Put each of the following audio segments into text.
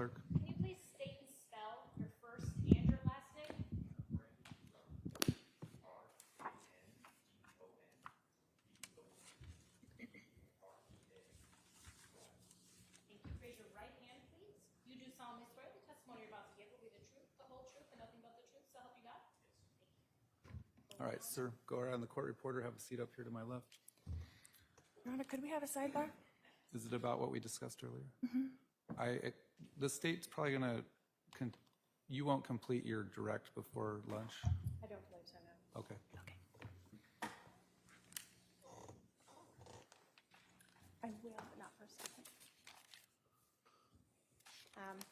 clerk. Can you please state and spell your first and your last name? Thank you. Raise your right hand, please. You do solemnly swear the testimony you're about to give will be the truth, the whole truth, and nothing but the truth, so help you God? All right, sir, go around the court reporter. Have a seat up here to my left. Your Honor, could we have a sidebar? Is it about what we discussed earlier? The state's probably going to, you won't complete your direct before lunch? I don't believe so, no. Okay. I will, but not for a second.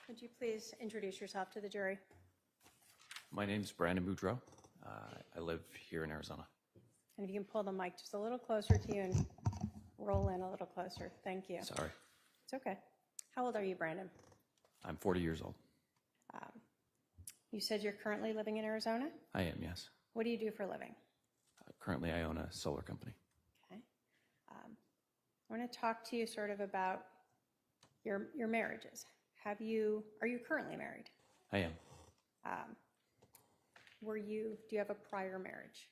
Would you please introduce yourself to the jury? My name's Melanie Boudreaux. I live here in Arizona. And if you can pull the mic just a little closer to you and roll in a little closer. Thank you. Sorry. It's okay. How old are you, Brandon? I'm 40 years old. You said you're currently living in Arizona? I am, yes. What do you do for a living? Currently, I own a solar company. Okay. I want to talk to you sort of about your marriages. Are you currently married? I am. Do you have a prior marriage?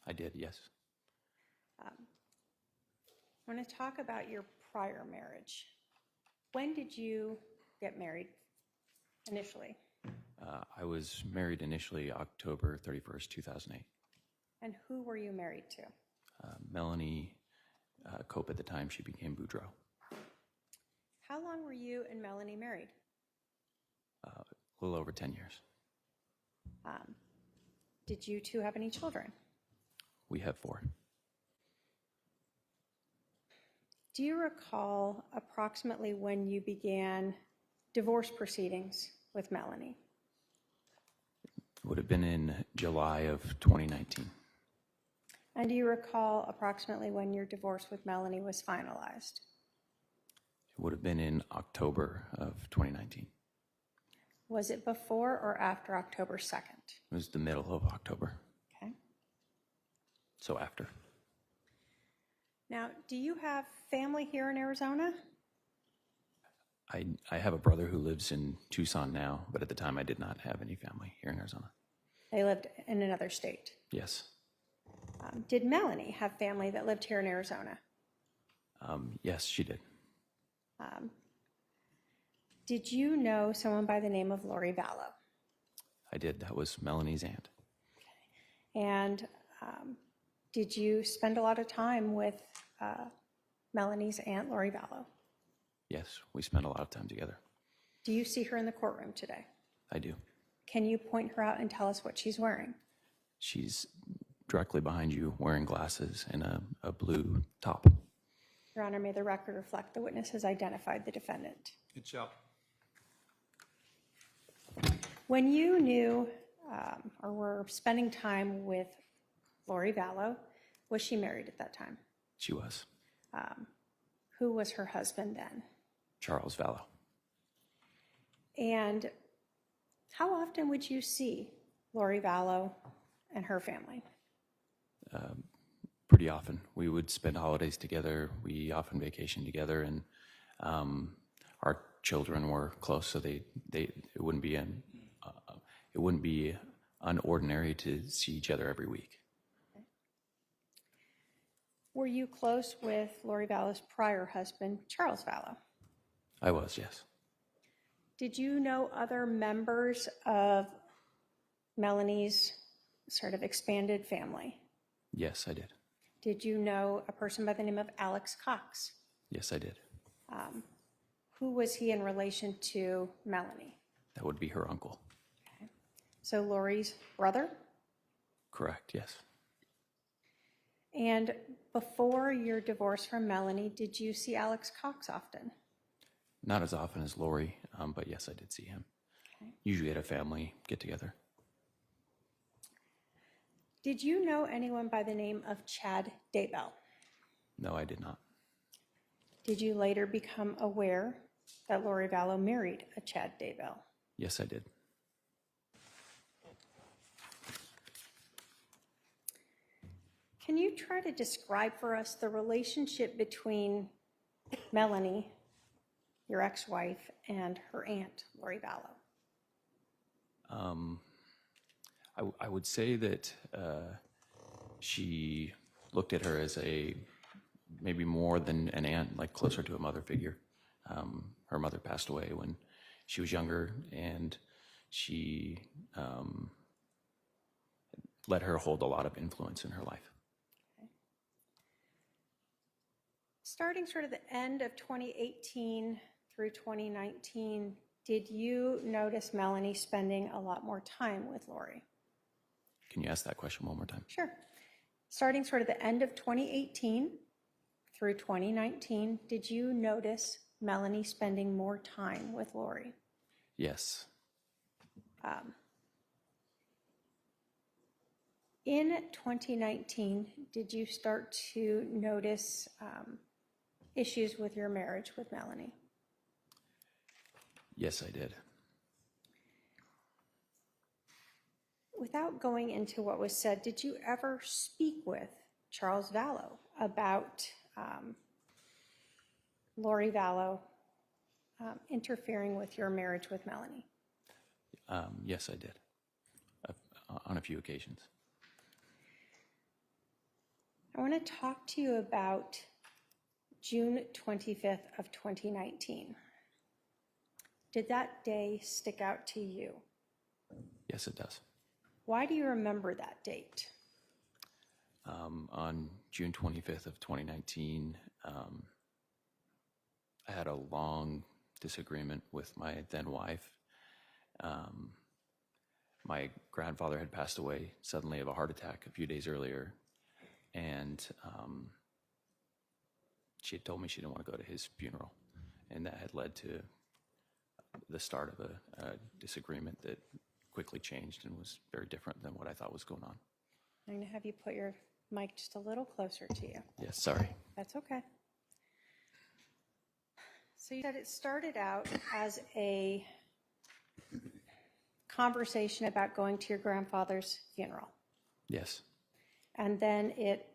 I did, yes. I want to talk about your prior marriage. When did you get married initially? I was married initially October 31st, 2008. And who were you married to? Melanie Cope at the time, she became Boudreaux. How long were you and Melanie married? A little over 10 years. Did you two have any children? We have 4. Do you recall approximately when you began divorce proceedings with Melanie? It would have been in July of 2019. And do you recall approximately when your divorce with Melanie was finalized? It would have been in October of 2019. Was it before or after October 2nd? It was the middle of October. Okay. So after. Now, do you have family here in Arizona? I have a brother who lives in Tucson now, but at the time I did not have any family here in Arizona. They lived in another state. Yes. Did Melanie have family that lived here in Arizona? Yes, she did. Did you know someone by the name of Lori Vallow? I did. That was Melanie's aunt. And did you spend a lot of time with Melanie's aunt, Lori Vallow? Yes, we spent a lot of time together. Do you see her in the courtroom today? I do. Can you point her out and tell us what she's wearing? She's directly behind you wearing glasses and a blue top. Your Honor, may the record reflect the witness has identified the defendant. Good job. When you knew or were spending time with Lori Vallow, was she married at that time? She was. Who was her husband then? Charles Vallow. And how often would you see Lori Vallow and her family? Pretty often. We would spend holidays together. We often vacationed together, and our children were close, so it wouldn't be unordinary to see each other every week. Were you close with Lori Vallow's prior husband, Charles Vallow? I was, yes. Did you know other members of Melanie's sort of expanded family? Yes, I did. Did you know a person by the name of Alex Cox? Yes, I did. Who was he in relation to Melanie? That would be her uncle. Okay. So Lori's brother? Correct, yes. And before your divorce from Melanie, did you see Alex Cox often? Not as often as Lori, but yes, I did see him. Okay. Usually at a family get-together. Did you know anyone by the name of Chad Daybell? No, I did not. Did you later become aware that Lori Vallow married a Chad Daybell? Yes, I did. Can you try to describe for us the relationship between Melanie, your ex-wife, and her aunt, Lori Vallow? I would say that she looked at her as maybe more than an aunt, like closer to a mother figure. Her mother passed away when she was younger, and she let her hold a lot of influence in her life. Okay. Starting sort of the end of 2018 through 2019, did you notice Melanie spending a lot more time with Lori? Can you ask that question one more time? Sure. Starting sort of the end of 2018 through 2019, did you notice Melanie spending more time with Lori? Yes. In 2019, did you start to notice issues with your marriage with Melanie? Yes, I did. Without going into what was said, did you ever speak with Charles Vallow about Lori Vallow interfering with your marriage with Melanie? Yes, I did, on a few occasions. I want to talk to you about June 25th of 2019. Did that day stick out to you? Yes, it does. Why do you remember that date? On June 25th of 2019, I had a long disagreement with my then wife. My grandfather had passed away suddenly of a heart attack a few days earlier, and she had told me she didn't want to go to his funeral, and that had led to the start of a disagreement that quickly changed and was very different than what I thought was going on. I'm going to have you put your mic just a little closer to you. Yes, sorry. That's okay. So you said it started out as a conversation about going to your grandfather's funeral, Yes, and then it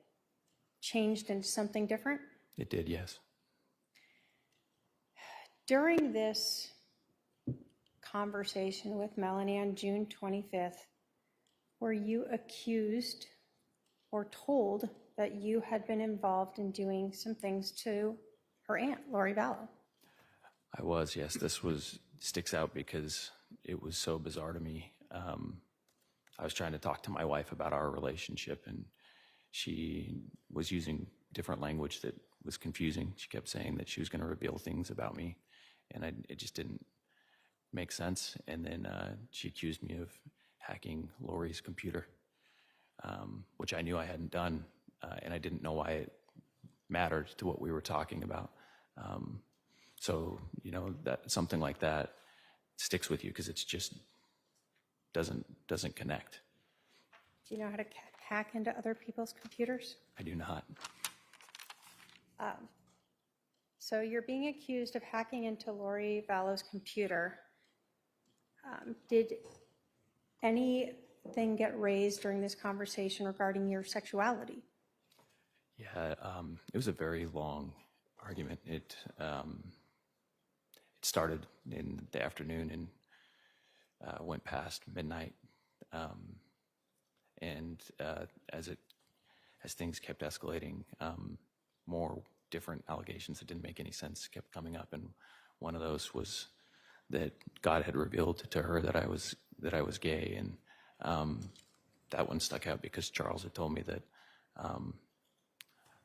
changed into something different? it did, yes. During this conversation with Melanie on June 25th, were you accused or told that you had been involved in doing some things to her aunt, Lori Vallow? I was, yes. This sticks out because it was so bizarre to me. I was trying to talk to my wife about our relationship, and she was using different language that was confusing. She kept saying that she was going to reveal things about me, and it just didn't make sense. And then she accused me of hacking Lori's computer, which I knew I hadn't done, and I didn't know why it mattered to what we were talking about. So, that something like that sticks with you because it's just doesn't connect. Do you know how to hack into other people's computers? I do not. So you're being accused of hacking into Lori Vallow's computer. Did anything get raised during this conversation regarding your sexuality? Yeah, it was a very long argument. It started in the afternoon and went past midnight, and as things kept escalating, more different allegations that didn't make any sense kept coming up, and one of those was that God had revealed to her that I was gay, and that one stuck out because Charles had told me that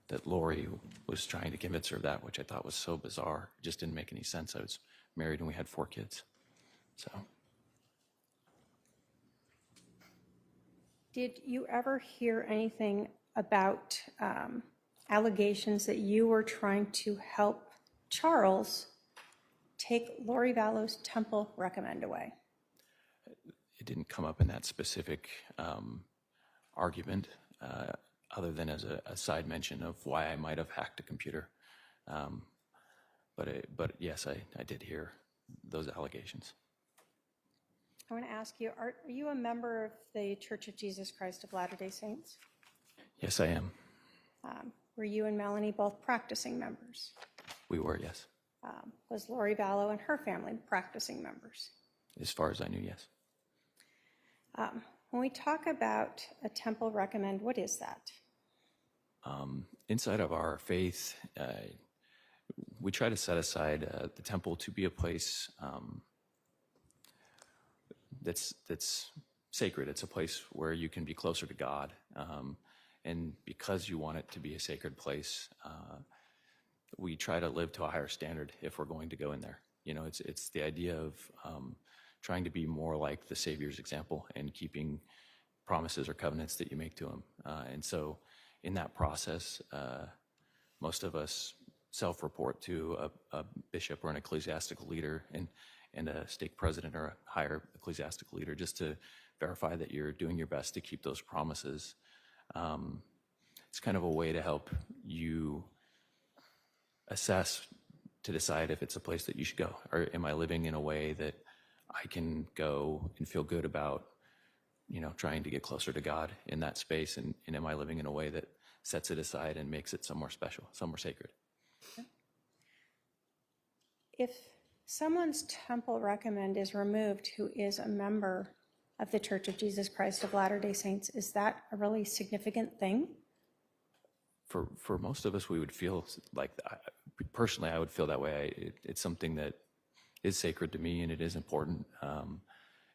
that Lori was trying to convince her of that, which I thought was so bizarre. It just didn't make any sense. I was married and we had 4 kids. So. Did you ever hear anything about allegations that you were trying to help Charles take Lori Vallow's temple recommend away? It didn't come up in that specific argument, other than as a side mention of why I might have hacked a computer. But yes, I did hear those allegations. I want to ask you, are you a member of the Church of Jesus Christ of Latter-day Saints? Yes, I am. Were you and Melanie both practicing members? We were, yes. Was Lori Vallow and her family practicing members? As far as I knew, yes. When we talk about a temple recommend, what is that? Inside of our faith, we try to set aside the temple to be a place that's sacred. It's a place where you can be closer to God. And because you want it to be a sacred place, we try to live to a higher standard if we're going to go in there. You know, it's the idea of trying to be more like the Savior's example and keeping promises or covenants that you make to him. And so in that process, most of us self-report to a bishop or an ecclesiastical leader and a stake president or a higher ecclesiastical leader, just to verify that you're doing your best to keep those promises. It's kind of a way to help you assess, to decide if it's a place that you should go, or am I living in a way that I can go and feel good about, you know, trying to get closer to God in that space, and am I living in a way that sets it aside and makes it somewhere special, somewhere sacred? If someone's temple recommend is removed who is a member of the Church of Jesus Christ of Latter-day Saints, is that a really significant thing? For most of us, we would feel like, personally, I would feel that way. It's something that is sacred to me, and it is important.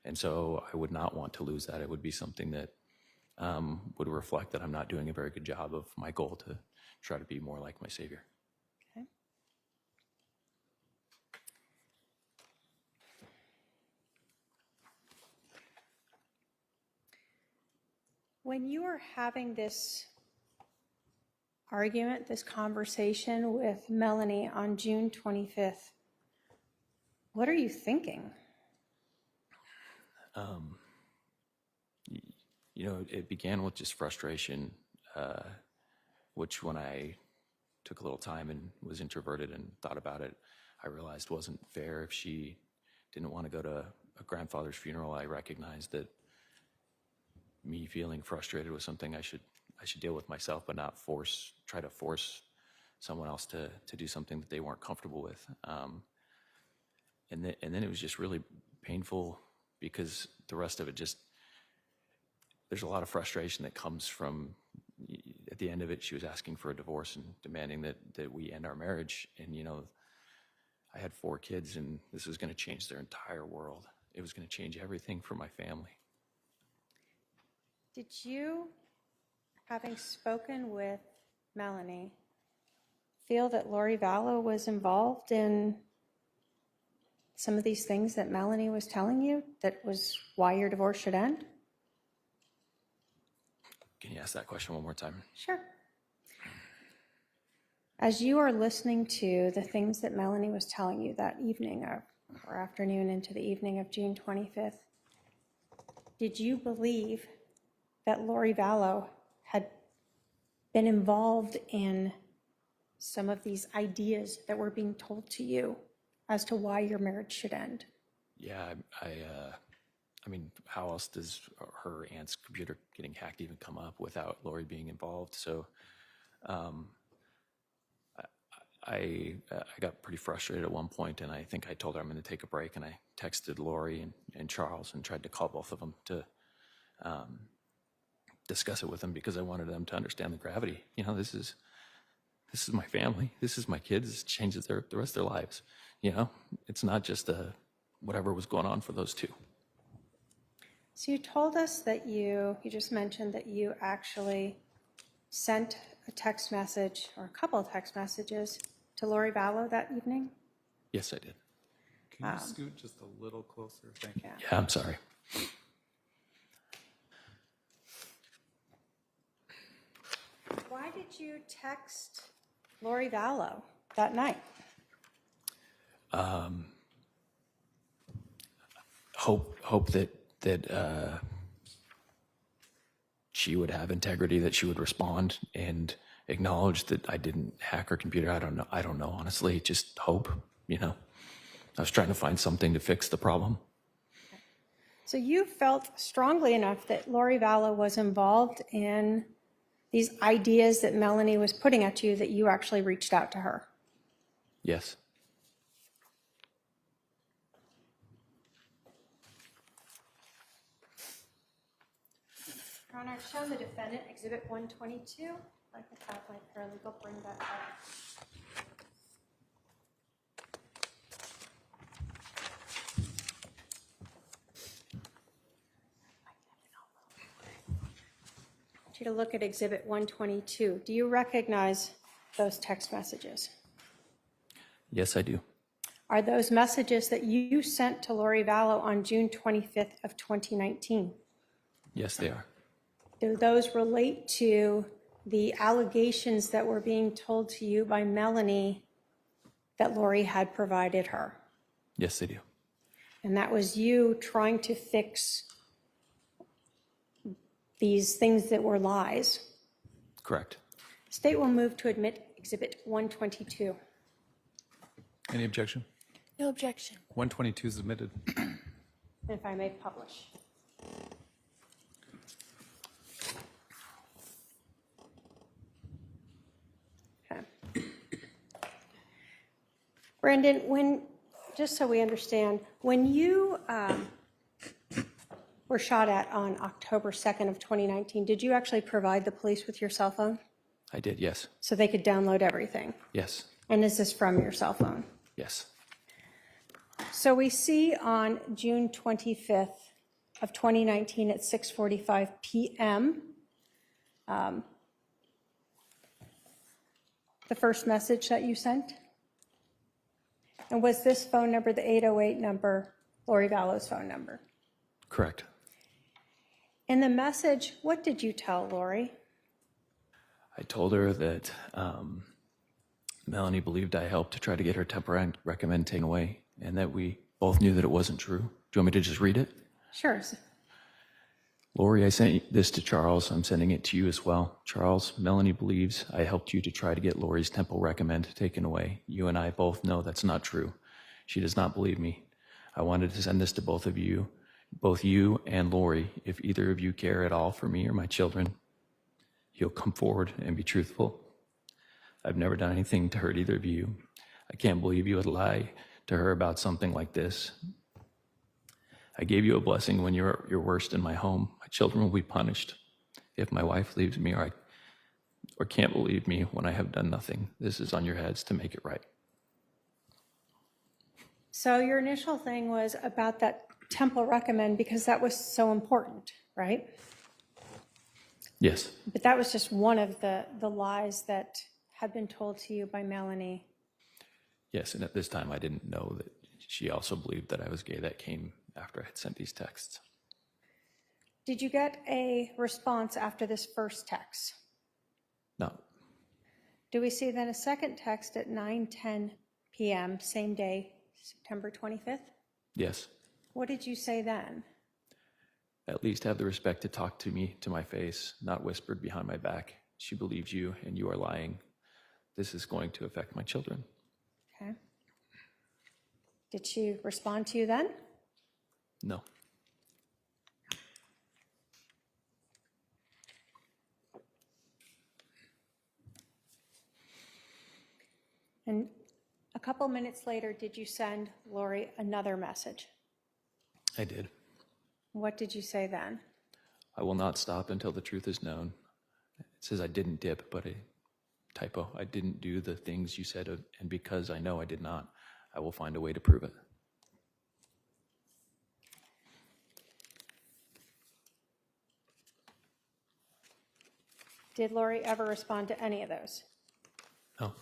And so I would not want to lose that. It would be something that would reflect that I'm not doing a very good job of my goal to try to be more like my Savior. Okay. When you are having this argument, this conversation with Melanie on June 25th, what are you thinking? You know, it began with just frustration, which when I took a little time and was introverted and thought about it, I realized wasn't fair. If she didn't want to go to a grandfather's funeral, I recognized that me feeling frustrated was something I should deal with myself, but not try to force someone else to do something that they weren't comfortable with. And then it was just really painful, because the rest of it there's a lot of frustration that comes from, at the end of it, she was asking for a divorce and demanding that we end our marriage. And, you know, I had 4 kids, and this was going to change their entire world. It was going to change everything for my family. Did you, having spoken with Melanie, feel that Lori Vallow was involved in some of these things that Melanie was telling you, that was why your divorce should end? Can you ask that question one more time? Sure. As you are listening to the things that Melanie was telling you that evening or afternoon into the evening of June 25th, did you believe that Lori Vallow had been involved in some of these ideas that were being told to you as to why your marriage should end? Yeah, I mean, how else does her aunt's computer getting hacked even come up without Lori being involved? So I got pretty frustrated at one point, and I think I told her I'm going to take a break, and I texted Lori and Charles and tried to call both of them to discuss it with them, because I wanted them to understand the gravity. You know, this is my family. This is my kids. This changes the rest of their lives. You know, it's not just whatever was going on for those two. So you told us that you just mentioned that you actually sent a text message, or a couple of text messages, to Lori Vallow that evening? Yes, I did. Can you scoot just a little closer? Thank you. Yeah, I'm sorry. Why did you text Lori Vallow that night? Hope that she would have integrity, that she would respond and acknowledge that I didn't hack her computer. I don't know, honestly. Just hope, you know. I was trying to find something to fix the problem. So you felt strongly enough that Lori Vallow was involved in these ideas that Melanie was putting at you, that you actually reached out to her? Yes. Your Honor, I've shown the defendant Exhibit 122. I'd like to have my paralegal bring that up. I want you to look at Exhibit 122. Do you recognize those text messages? Yes, I do. Are those messages that you sent to Lori Vallow on June 25th of 2019? Yes, they are. Do those relate to the allegations that were being told to you by Melanie that Lori had provided her? Yes, they do. And that was you trying to fix these things that were lies? Correct. State will move to admit Exhibit 122. Any objection? No objection. 122 is admitted. If I may publish. Okay. Brendan, just so we understand, when you were shot at on October 2nd of 2019, did you actually provide the police with your cell phone I did, yes. so they could download everything? Yes. And is this from your cell phone? Yes. So we see on June 25th of 2019 at 6:45 p.m., the first message that you sent? And was this phone number, the 808 number, Lori Vallow's phone number? Correct. In the message, what did you tell Lori? I told her that Melanie believed I helped to try to get her temper recommend taken away, and that we both knew that it wasn't true. Do you want me to just read it? Sure. Lori, I sent this to Charles. I'm sending it to you as well. Charles, Melanie believes I helped you to try to get Lori's temple recommend taken away. You and I both know that's not true. She does not believe me. I wanted to send this to both you and Lori. If either of you care at all for me or my children, you'll come forward and be truthful. I've never done anything to hurt either of you. I can't believe you would lie to her about something like this. I gave you a blessing when you're at your worst in my home. My children will be punished if my wife leaves me or can't believe me when I have done nothing. This is on your heads to make it right. So your initial thing was about that temple recommend because that was so important, right? Yes. But that was just one of the lies that had been told to you by Melanie. Yes, and at this time I didn't know that she also believed that I was gay. That came after I had sent these texts. Did you get a response after this first text? No. Do we see then a second text at 9:10 p.m., same day, September 25th? Yes. What did you say then? At least have the respect to talk to me to my face, not whispered behind my back. She believes you and you are lying. This is going to affect my children. Okay. Did she respond to you then? No. And a couple minutes later, did you send Lori another message? I did. What did you say then? I will not stop until the truth is known. It says I didn't dip, but a typo. I didn't do the things you said, and because I know I did not, I will find a way to prove it. Did Lori ever respond to any of those? No.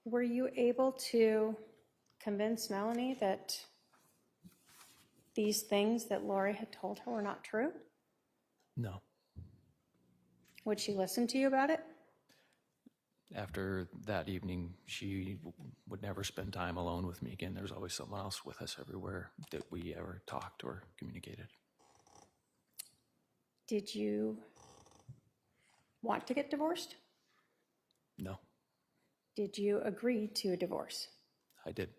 Were you able to convince Melanie that these things that Lori had told her were not true? No. Would she listen to you about it? After that evening, she would never spend time alone with me again. There's always someone else with us everywhere that we ever talked or communicated. Did you want to get divorced? No, Did you agree to a divorce? I did.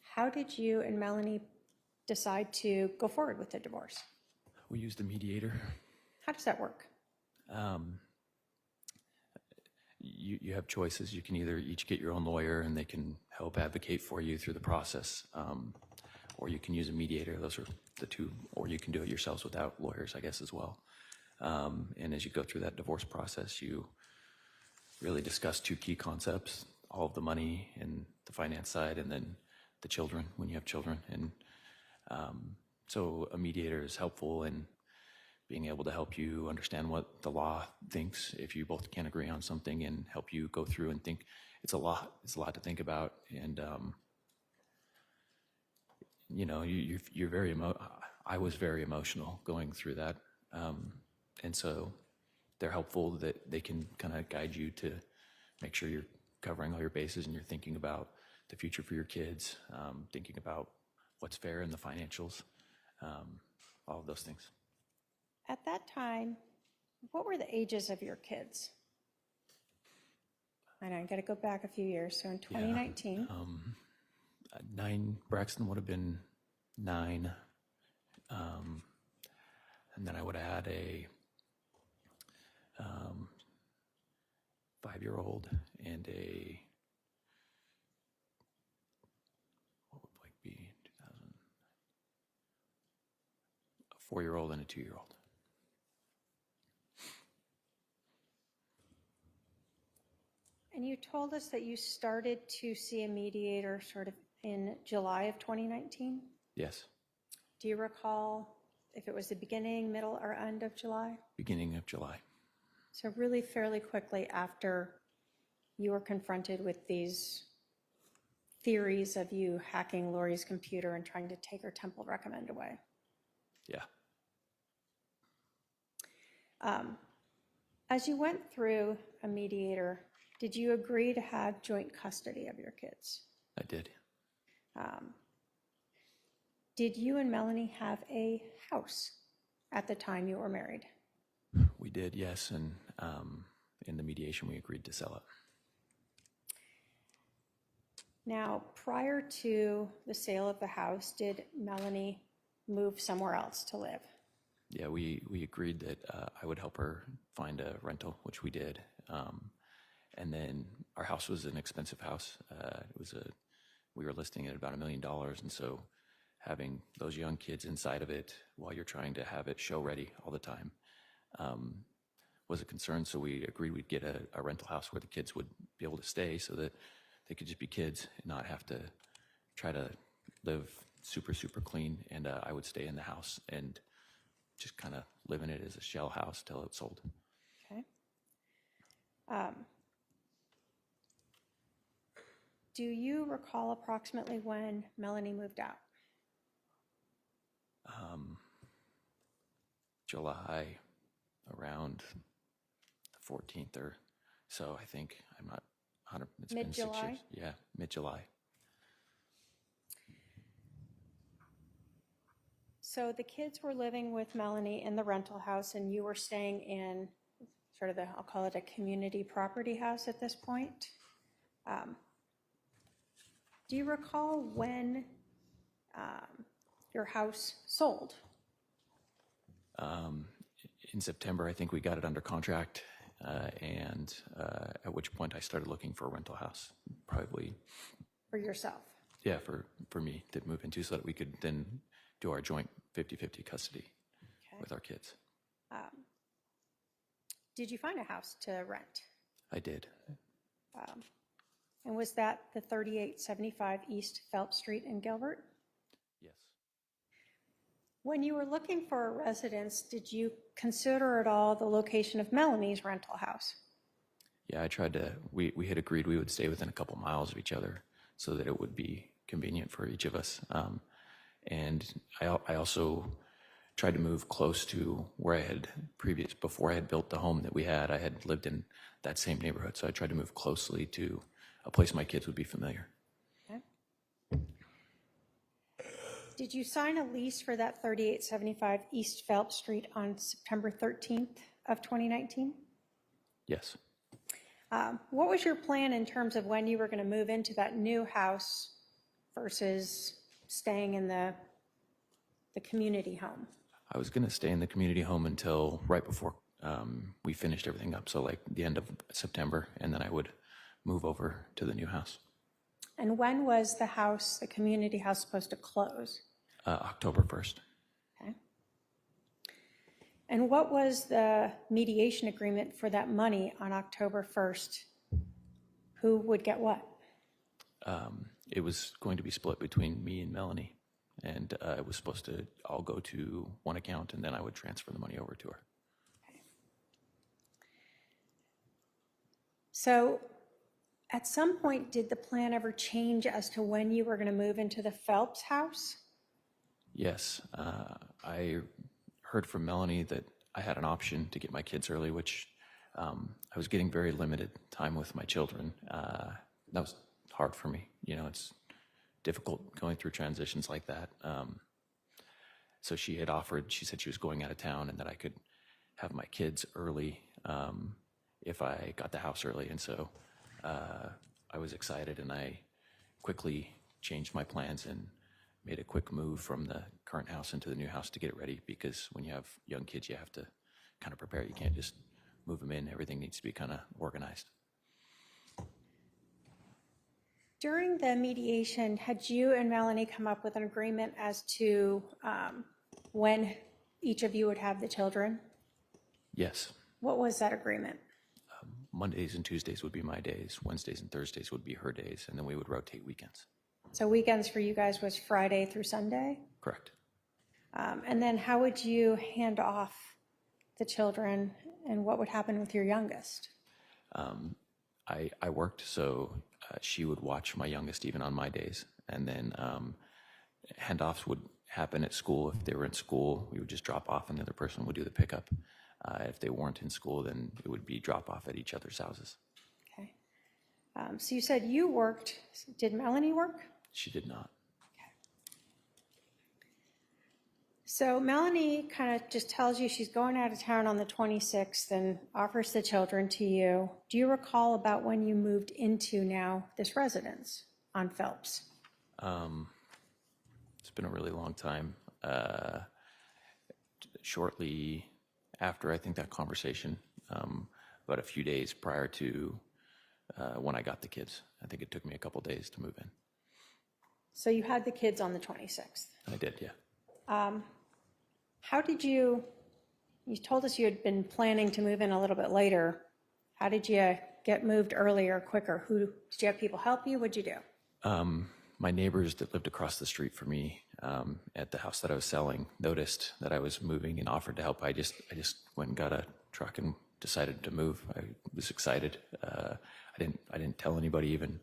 How did you and Melanie decide to go forward with the divorce? We used a mediator. How does that work? you have choices. You can either each get your own lawyer and they can help advocate for you through the process, or you can use a mediator. Those are the two, or you can do it yourselves without lawyers, I guess, as well. And as you go through that divorce process, you really discuss two key concepts: all of the money and the finance side, and then the children when you have children. And so a mediator is helpful in being able to help you understand what the law thinks if you both can't agree on something, and help you go through and think. It's a lot to think about. And you know, you're very I was very emotional going through that. And so they're helpful that they can kind of guide you to make sure you're covering all your bases and you're thinking about the future for your kids, thinking about what's fair in the financials, all of those things. At that time, what were the ages of your kids? I know, I got to go back a few years. So in 2019. Braxton would have been 9. And then I would add a 5-year-old and a, what would Blake be, 2000? A 4-year-old and a 2-year-old. And you told us that you started to see a mediator sort of in July of 2019? Yes. Do you recall if it was the beginning, middle, or end of July? Beginning of July. So really fairly quickly after you were confronted with these theories of you hacking Lori's computer and trying to take her temple recommend away. Yeah. As you went through a mediator, did you agree to have joint custody of your kids? I did. Did you and Melanie have a house at the time you were married? We did, yes. And in the mediation, we agreed to sell it. Now, prior to the sale of the house, did Melanie move somewhere else to live? Yeah, we agreed that I would help her find a rental, which we did. And then our house was an expensive house. We were listing it at about $1 million. And so having those young kids inside of it while you're trying to have it show ready all the time was a concern. So we agreed we'd get a rental house where the kids would be able to stay so that they could just be kids and not have to try to live super, super clean. And I would stay in the house and just kind of live in it as a shell house till it sold. Okay. Do you recall approximately when Melanie moved out? July, around the 14th or so, I think. I'm not 100%. It's been 6 years. Mid-July? Yeah, mid-July. So the kids were living with Melanie in the rental house, and you were staying in sort of I'll call it a community property house at this point. Do you recall when your house sold? In September, I think we got it under contract, and at which point I started looking for a rental house, probably. For yourself? Yeah, for me to move into so that we could then do our joint 50-50 custody with our kids. Did you find a house to rent? I did. And was that the 3875 East Phelps Street in Gilbert? Yes. When you were looking for a residence, did you consider at all the location of Melanie's rental house? Yeah, I tried to, we had agreed we would stay within a couple miles of each other so that it would be convenient for each of us. And I also tried to move close to where I had before I had built the home that we had, I had lived in that same neighborhood. So I tried to move closely to a place my kids would be familiar. Okay. Did you sign a lease for that 3875 East Phelps Street on September 13th of 2019? Yes. What was your plan in terms of when you were going to move into that new house versus staying in the community home? I was going to stay in the community home until right before we finished everything up. So like the end of September, and then I would move over to the new house. And when was the house, the community house, supposed to close? October 1st. Okay. And what was the mediation agreement for that money on October 1st? Who would get what? It was going to be split between me and Melanie, and it was supposed to all go to one account, and then I would transfer the money over to her. Okay. So at some point, did the plan ever change as to when you were going to move into the Phelps house? Yes, I heard from Melanie that I had an option to get my kids early, which I was getting very limited time with my children. That was hard for me. You know, it's difficult going through transitions like that. So she had offered, she said she was going out of town and that I could have my kids early if I got the house early. And so I was excited, and I quickly changed my plans and made a quick move from the current house into the new house to get it ready, because when you have young kids, you have to kind of prepare. You can't just move them in. Everything needs to be kind of organized. During the mediation, had you and Melanie come up with an agreement as to when each of you would have the children? Yes. What was that agreement? Mondays and Tuesdays would be my days. Wednesdays and Thursdays would be her days, and then we would rotate weekends. So weekends for you guys was Friday through Sunday? Correct. And then how would you hand off the children, and what would happen with your youngest? I worked, so she would watch my youngest even on my days, and then handoffs would happen at school. If they were in school, we would just drop off, and the other person would do the pickup. If they weren't in school, then it would be drop off at each other's houses. Okay. So you said you worked. Did Melanie work? She did not. So Melanie kind of just tells you she's going out of town on the 26th and offers the children to you. Do you recall about when you moved into now this residence on Phelps? It's been a really long time. Shortly after, I think, that conversation, about a few days prior to when I got the kids. I think it took me a couple days to move in. So you had the kids on the 26th. I did, yeah. How did you told us you had been planning to move in a little bit later. How did you get moved earlier, quicker? Did you have people help you? What'd you do? My neighbors that lived across the street from me at the house that I was selling noticed that I was moving and offered to help. I just went and got a truck and decided to move. I was excited. I didn't tell anybody even.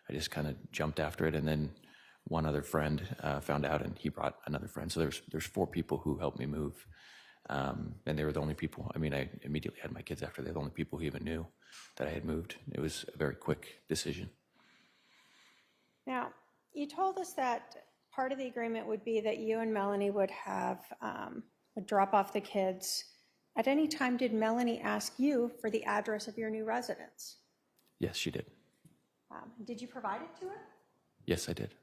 I just kind of jumped after it, and then one other friend found out, and he brought another friend. So there's 4 people who helped me move, and they were the only people. I mean, I immediately had my kids after. They're the only people who even knew that I had moved. It was a very quick decision. Now, you told us that part of the agreement would be that you and Melanie would drop off the kids. At any time, did Melanie ask you for the address of your new residence? Yes, she did. Did you provide it to her? Yes, I did.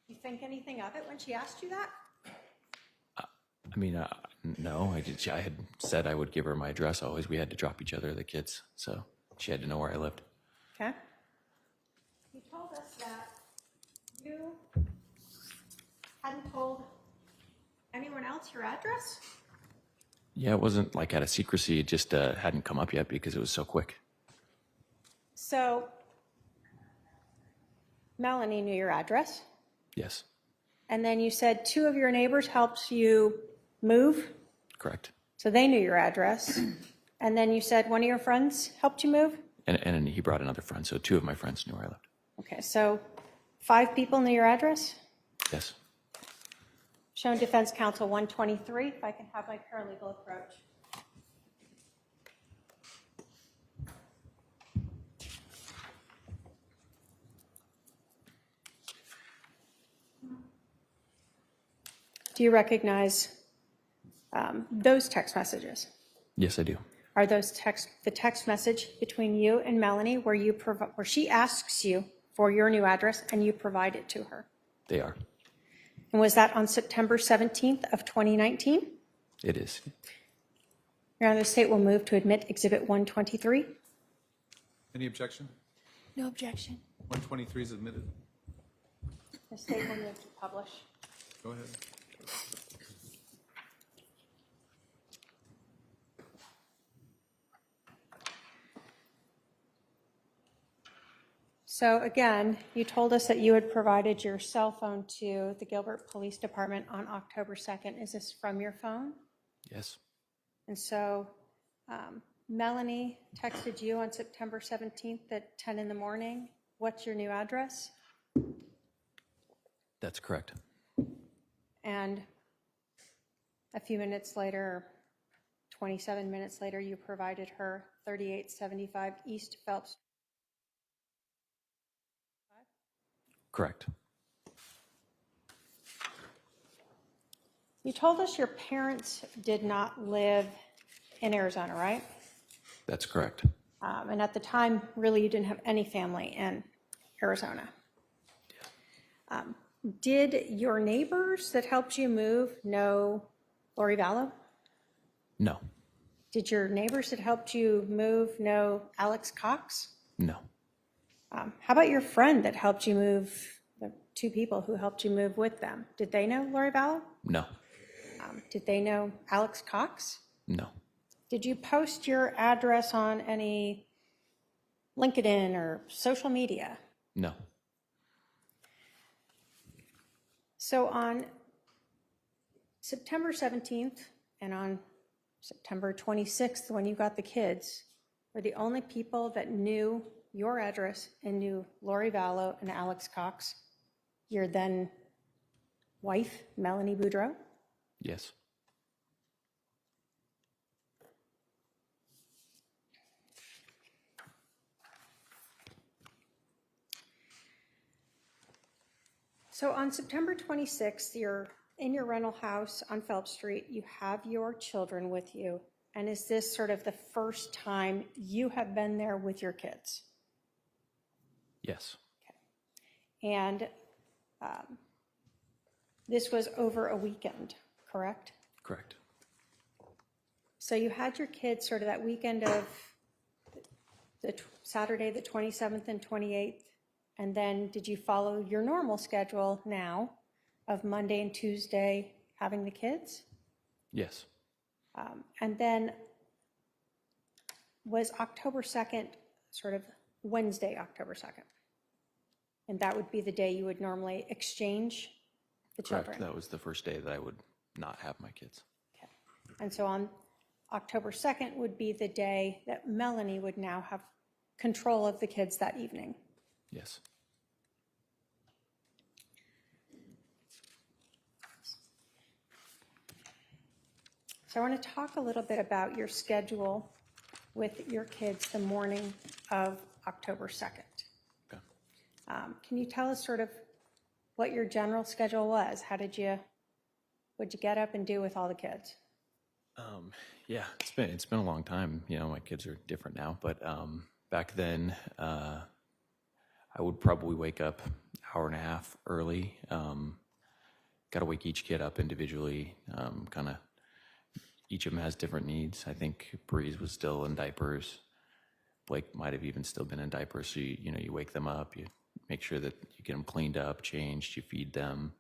You think anything of it when she asked you that? I mean, no, I had said I would give her my address always. We had to drop each other the kids, so she had to know where I lived. Okay. You told us that you hadn't told anyone else your address? Yeah, it wasn't like out of secrecy. It just hadn't come up yet because it was so quick. So Melanie knew your address? Yes. And then you said 2 of your neighbors helped you move? Correct. So they knew your address. And then you said 1 of your friends helped you move? And he brought another friend, so 2 of my friends knew where I lived. Okay, so 5 people knew your address? Yes. Shown Defense Counsel 123, if I can have my paralegal approach. Do you recognize those text messages? Yes, I do. Are those the text message between you and Melanie where she asks you for your new address and you provide it to her? They are. And was that on September 17th of 2019? It is. Your Honor, the state will move to admit Exhibit 123. Any objection? No objection. 123 is admitted. The state will move to publish. Go ahead. So again, you told us that you had provided your cell phone to the Gilbert Police Department on October 2nd. Is this from your phone? Yes. And so Melanie texted you on September 17th at 10 in the morning. What's your new address? That's correct. And a few minutes later, 27 minutes later, you provided her 3875 East Phelps. Correct. You told us your parents did not live in Arizona, right? That's correct. And at the time, really, you didn't have any family in Arizona. Did your neighbors that helped you move know Lori Vallow? No. Did your neighbors that helped you move know Alex Cox? No. How about your friend that helped you move, the two people who helped you move with them? Did they know Lori Vallow? No. Did they know Alex Cox? No. Did you post your address on any LinkedIn or social media? No. So on September 17th and on September 26th, when you got the kids, were the only people that knew your address and knew Lori Vallow and Alex Cox, your then wife, Melanie Boudreaux? Yes. So on September 26th, you're in your rental house on Phelps Street. You have your children with you. And is this sort of the first time you have been there with your kids? Yes. And this was over a weekend, correct? Correct. So you had your kids sort of that weekend of the Saturday, the 27th and 28th. And then did you follow your normal schedule now of Monday and Tuesday having the kids? Yes. And then was October 2nd sort of Wednesday, October 2nd? And that would be the day you would normally exchange the Correct. children? That was the first day that I would not have my kids. Okay. And so on October 2nd would be the day that Melanie would now have control of the kids that evening? Yes. So I want to talk a little bit about your schedule with your kids the morning of October 2nd. Okay. Can you tell us sort of what your general schedule was? What'd you get up and do with all the kids? Yeah, it's been a long time. You know, my kids are different now, but back then, I would probably wake up an hour and a half early. Got to wake each kid up individually. Kind of, each of them has different needs. I think Breeze was still in diapers. Blake might have even still been in diapers. So you wake them up, you make sure that you get them cleaned up, changed, you feed them.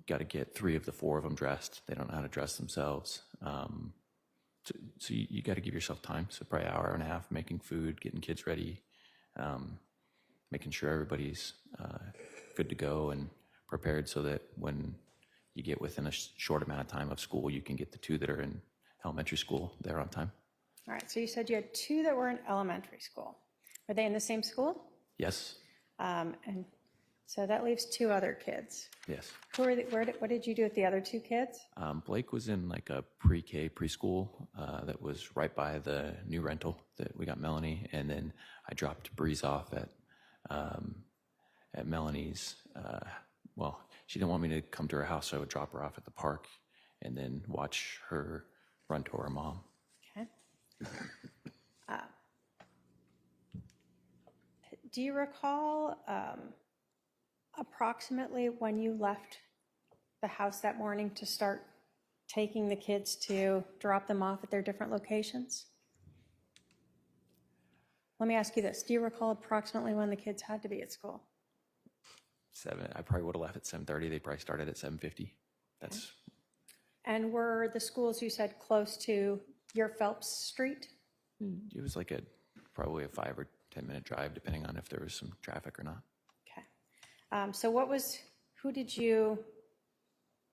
Got to get 3 of the 4 of them dressed. They don't know how to dress themselves. So you got to give yourself time. So probably an hour and a half making food, getting kids ready, making sure everybody's good to go and prepared so that when you get within a short amount of time of school, you can get the 2 that are in elementary school there on time. All right, so you said you had 2 that were in elementary school. Were they in the same school? Yes. And so that leaves 2 other kids. Yes. What did you do with the other 2 kids? Blake was in like a pre-K preschool that was right by the new rental that we got Melanie, and then I dropped Breeze off at Melanie's. Well, she didn't want me to come to her house, so I would drop her off at the park and then watch her run to her mom. Okay. Do you recall approximately when you left the house that morning to start taking the kids to drop them off at their different locations? Let me ask you this. Do you recall approximately when the kids had to be at school? 7. I probably would have left at 7:30. They probably started at 7:50. That's And were the schools you said close to your Phelps Street? it was like probably a 5 or 10 minute drive, depending on if there was some traffic or not. Okay. So who did you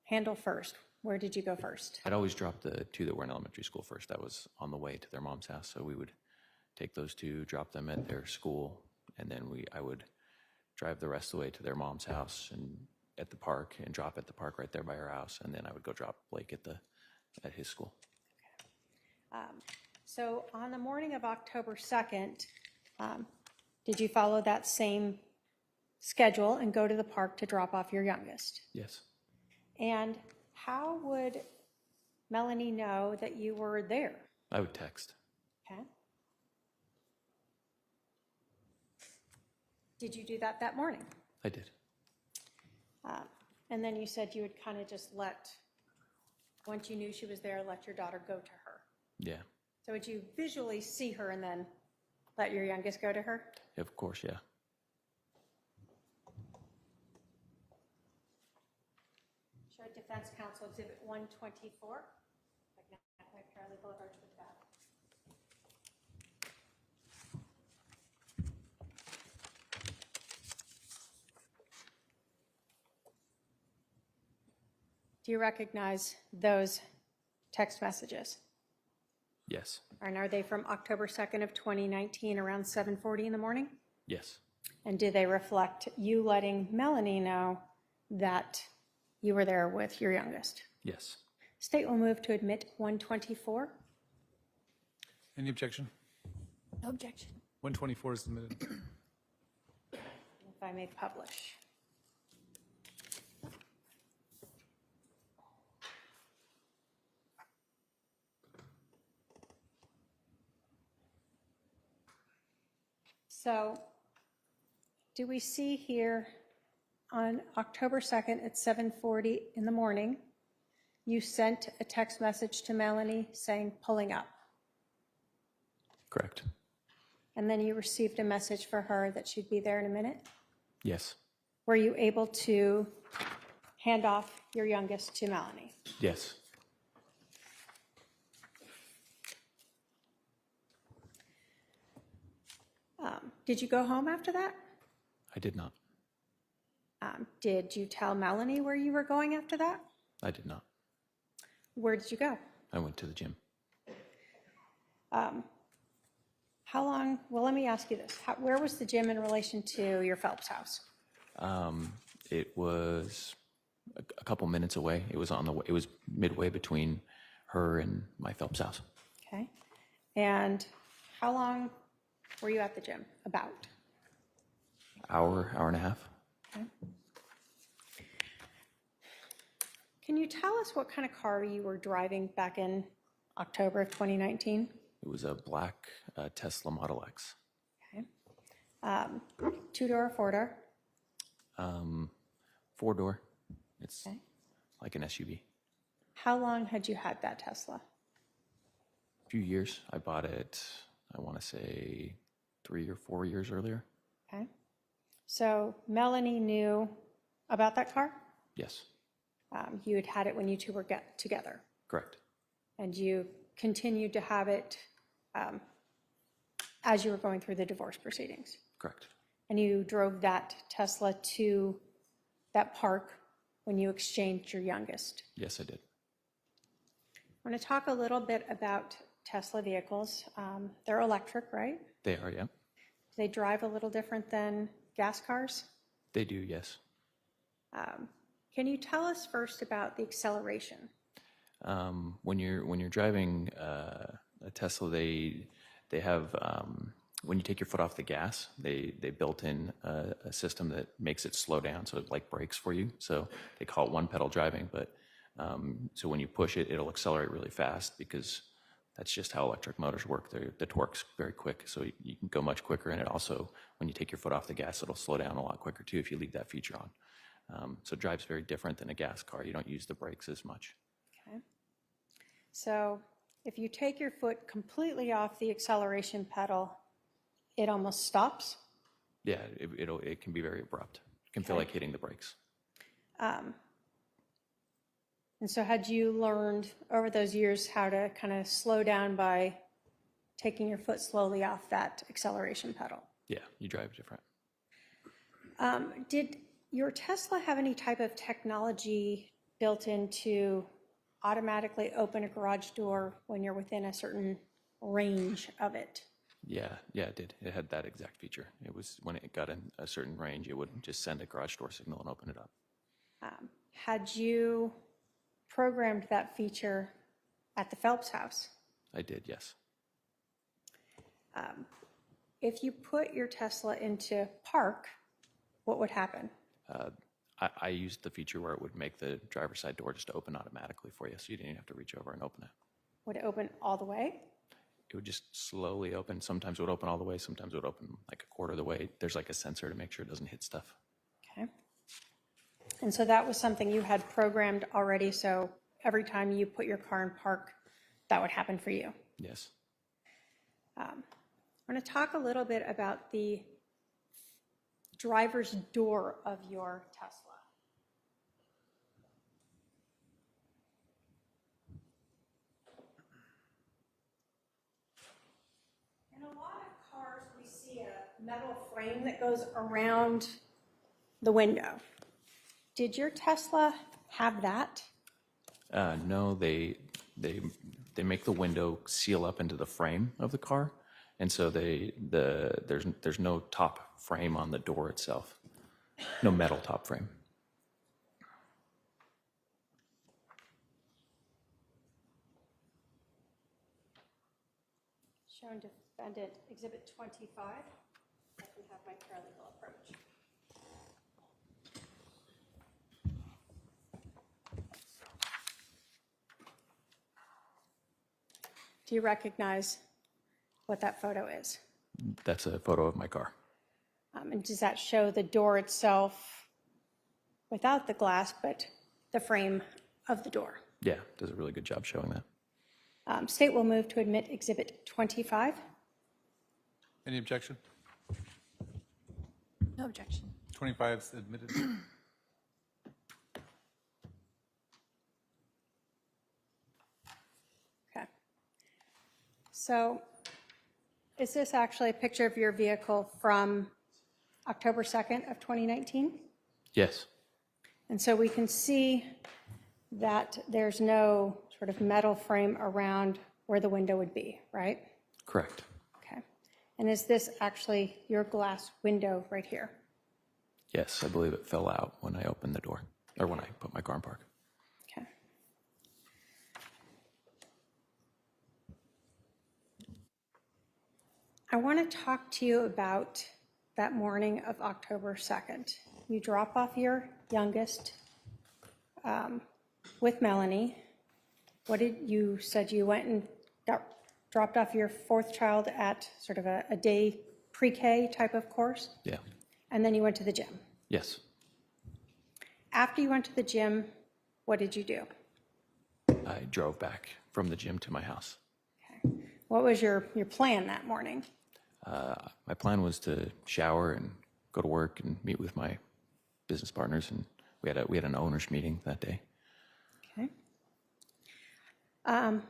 handle first? Where did you go first? I'd always drop the 2 that were in elementary school first. That was on the way to their mom's house, so we would take those 2, drop them at their school, and then I would drive the rest of the way to their mom's house and at the park, and drop at the park right there by her house, and then I would go drop Blake at his school. So on the morning of October 2nd, did you follow that same schedule and go to the park to drop off your youngest? Yes. And how would Melanie know that you were there? I would text. Okay. Did you do that morning? I did. And then you said you would kind of just once you knew she was there, let your daughter go to her. Yeah. So would you visually see her and then let your youngest go to her? Of course, yeah. Show Defense Counsel Exhibit 124. Charlie Boulevard with that. Do you recognize those text messages? Yes. And are they from October 2nd of 2019 around 7:40 in the morning? Yes. And do they reflect you letting Melanie know that you were there with your youngest? Yes. State will move to admit 124. Any objection? No objection. 124 is submitted. If I may publish. So, do we see here on October 2nd at 7:40 in the morning, you sent a text message to Melanie saying pulling up, Correct. and then you received a message for her that she'd be there in a minute? Yes. Were you able to hand off your youngest to Melanie? Yes. Did you go home after that? I did not. Did you tell Melanie where you were going after that? I did not. Where did you go? I went to the gym. How long, well, let me ask you this. Where was the gym in relation to your Phelps house? It was a couple minutes away. It was on the way. It was midway between her and my Phelps house. Okay. And how long were you at the gym? About? Hour and a half. Okay. Can you tell us what kind of car you were driving back in October of 2019? It was a black Tesla Model X. Okay. 2-door or 4-door? 4-door. It's Okay. like an SUV. How long had you had that Tesla? A few years. I bought it, I want to say 3 or 4 years earlier. Okay. So Melanie knew about that car? Yes. You had had it when you two were together, Correct. and you continued to have it as you were going through the divorce proceedings. Correct. And you drove that Tesla to that park when you exchanged your youngest. Yes, I did. I want to talk a little bit about Tesla vehicles. They're electric, right? They are, yeah. They drive a little different than gas cars. They do, yes. Can you tell us first about the acceleration? When you're driving a Tesla, they have when you take your foot off the gas, they built in a system that makes it slow down, so it like brakes for you. So they call it one pedal driving, but so when you push it, it'll accelerate really fast because that's just how electric motors work. The torque's very quick, so you can go much quicker. And it also, when you take your foot off the gas, it'll slow down a lot quicker too if you leave that feature on. So it drives very different than a gas car. You don't use the brakes as much. Okay. So if you take your foot completely off the acceleration pedal, it almost stops. Yeah, it can be very abrupt. It can feel like hitting the brakes. And so had you learned over those years how to kind of slow down by taking your foot slowly off that acceleration pedal? Yeah, you drive different. Did your Tesla have any type of technology built in to automatically open a garage door when you're within a certain range of it? Yeah, it did. It had that exact feature. It was when it got in a certain range, it would just send a garage door signal and open it up. Had you programmed that feature at the Phelps house? I did, yes. If you put your Tesla into park, what would happen? I used the feature where it would make the driver's side door just open automatically for you, so you didn't even have to reach over and open it. Would it open all the way? It would just slowly open. Sometimes it would open all the way. Sometimes it would open like a quarter of the way. There's like a sensor to make sure it doesn't hit stuff. Okay. And so that was something you had programmed already, so every time you put your car in park, that would happen for you. Yes. I'm going to talk a little bit about the driver's door of your Tesla. In a lot of cars, we see a metal frame that goes around the window. Did your Tesla have that? No, they make the window seal up into the frame of the car, and so there's no top frame on the door itself, no metal top frame. Shown defendant exhibit 25. I can have my paralegal approach. Do you recognize what that photo is? That's a photo of my car. And does that show the door itself without the glass, but the frame of the door? Yeah, does a really good job showing that. State will move to admit exhibit 25. Any objection? No objection. 25 is admitted. Okay. So is this actually a picture of your vehicle from October 2nd of 2019? Yes. And so we can see that there's no sort of metal frame around where the window would be, right? Correct. Okay. And is this actually your glass window right here? Yes, I believe it fell out when I opened the door, or when I put my car in park. Okay. I want to talk to you about that morning of October 2nd. You drop off your youngest with Melanie. What did you said you went and dropped off your fourth child at sort of a day pre-K type of course? Yeah. And then you went to the gym. Yes. After you went to the gym, what did you do? I drove back from the gym to my house. Okay. What was your plan that morning? My plan was to shower and go to work and meet with my business partners, and we had an owners meeting that day. Okay. Can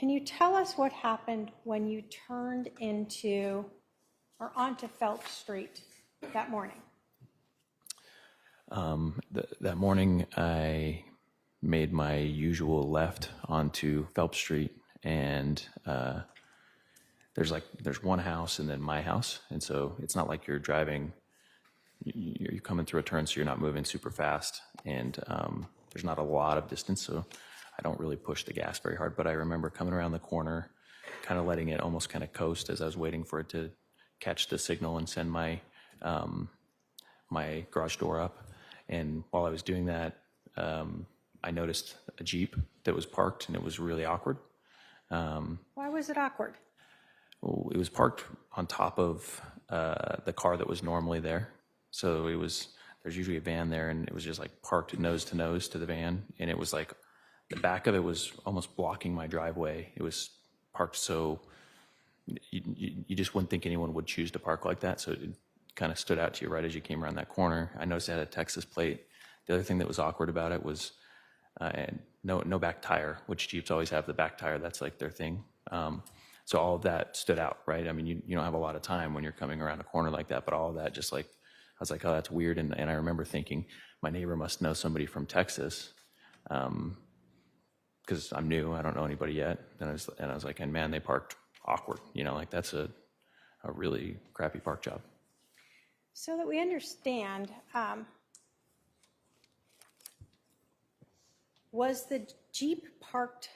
you tell us what happened when you turned into or onto Phelps Street that morning? That morning, I made my usual left onto Phelps Street, and there's one house and then my house, and so it's not like you're driving. You're coming through a turn, so you're not moving super fast, and there's not a lot of distance, so I don't really push the gas very hard. But I remember coming around the corner, kind of letting it almost kind of coast as I was waiting for it to catch the signal and send my my garage door up. And while I was doing that, I noticed a Jeep that was parked, and it was really awkward. Why was it awkward? Well, it was parked on top of the car that was normally there. So there's usually a van there, and it was just like parked nose to the van, and it was like the back of it was almost blocking my driveway. It was parked so you just wouldn't think anyone would choose to park like that. So it kind of stood out to you right as you came around that corner. I noticed it had a Texas plate. The other thing that was awkward about it was and no back tire, which Jeeps always have the back tire. That's like their thing. So all of that stood out, right? I mean, you don't have a lot of time when you're coming around a corner like that, but all of that just like, I was like, oh, that's weird. And I remember thinking my neighbor must know somebody from Texas. Because I'm new, I don't know anybody yet. And I was like, and man, they parked awkward. Like that's a really crappy park job. So that we understand, was the Jeep parked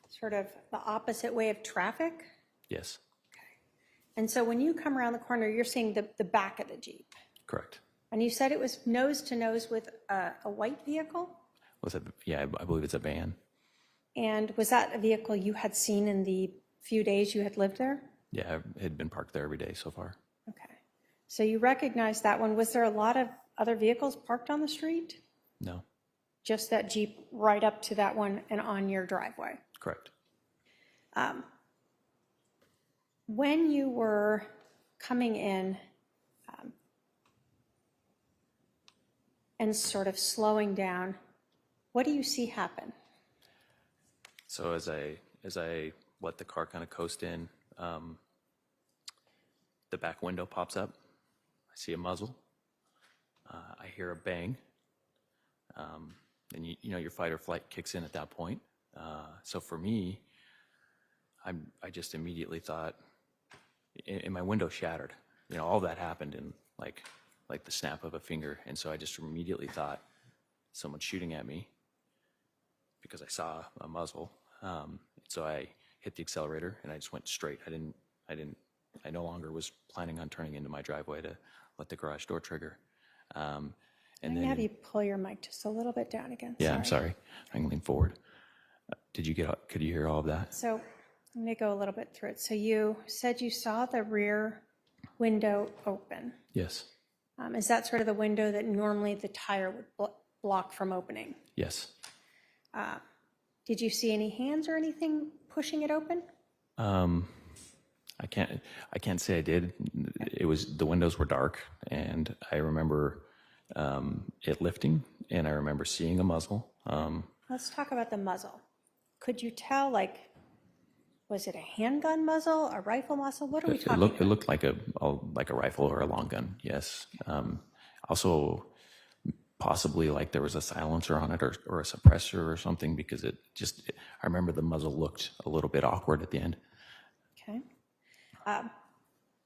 sort of the opposite way of traffic? Yes. And so when you come around the corner, you're seeing the back of the Jeep. Correct. And you said it was nose to nose with a white vehicle? Was it? Yeah, I believe it's a van. And was that a vehicle you had seen in the few days you had lived there? Yeah, it had been parked there every day so far. Okay. So you recognized that one. Was there a lot of other vehicles parked on the street? No. Just that Jeep right up to that one and on your driveway? Correct. When you were coming in and sort of slowing down, what do you see happen? So as I let the car kind of coast in, the back window pops up. I see a muzzle. I hear a bang. And your fight or flight kicks in at that point. So for me, I just immediately thought, and my window shattered. All that happened in like the snap of a finger. And so I just immediately thought someone's shooting at me because I saw a muzzle. So I hit the accelerator and I just went straight. I no longer was planning on turning into my driveway to let the garage door trigger. And I'm going to have you pull your mic just a little bit down again. Yeah, I'm sorry. I can lean forward. Could you hear all of that? So I'm going to go a little bit through it. So you said you saw the rear window open. Yes. Is that sort of the window that normally the tire would block from opening? Yes. Did you see any hands or anything pushing it open? I can't say I did. The windows were dark, and I remember it lifting, and I remember seeing a muzzle. Let's talk about the muzzle. Could you tell, was it a handgun muzzle, a rifle muzzle? What are we talking about? It looked like a rifle or a long gun. Yes. Also, possibly like there was a silencer on it or a suppressor or something, because I remember the muzzle looked a little bit awkward at the end. Okay.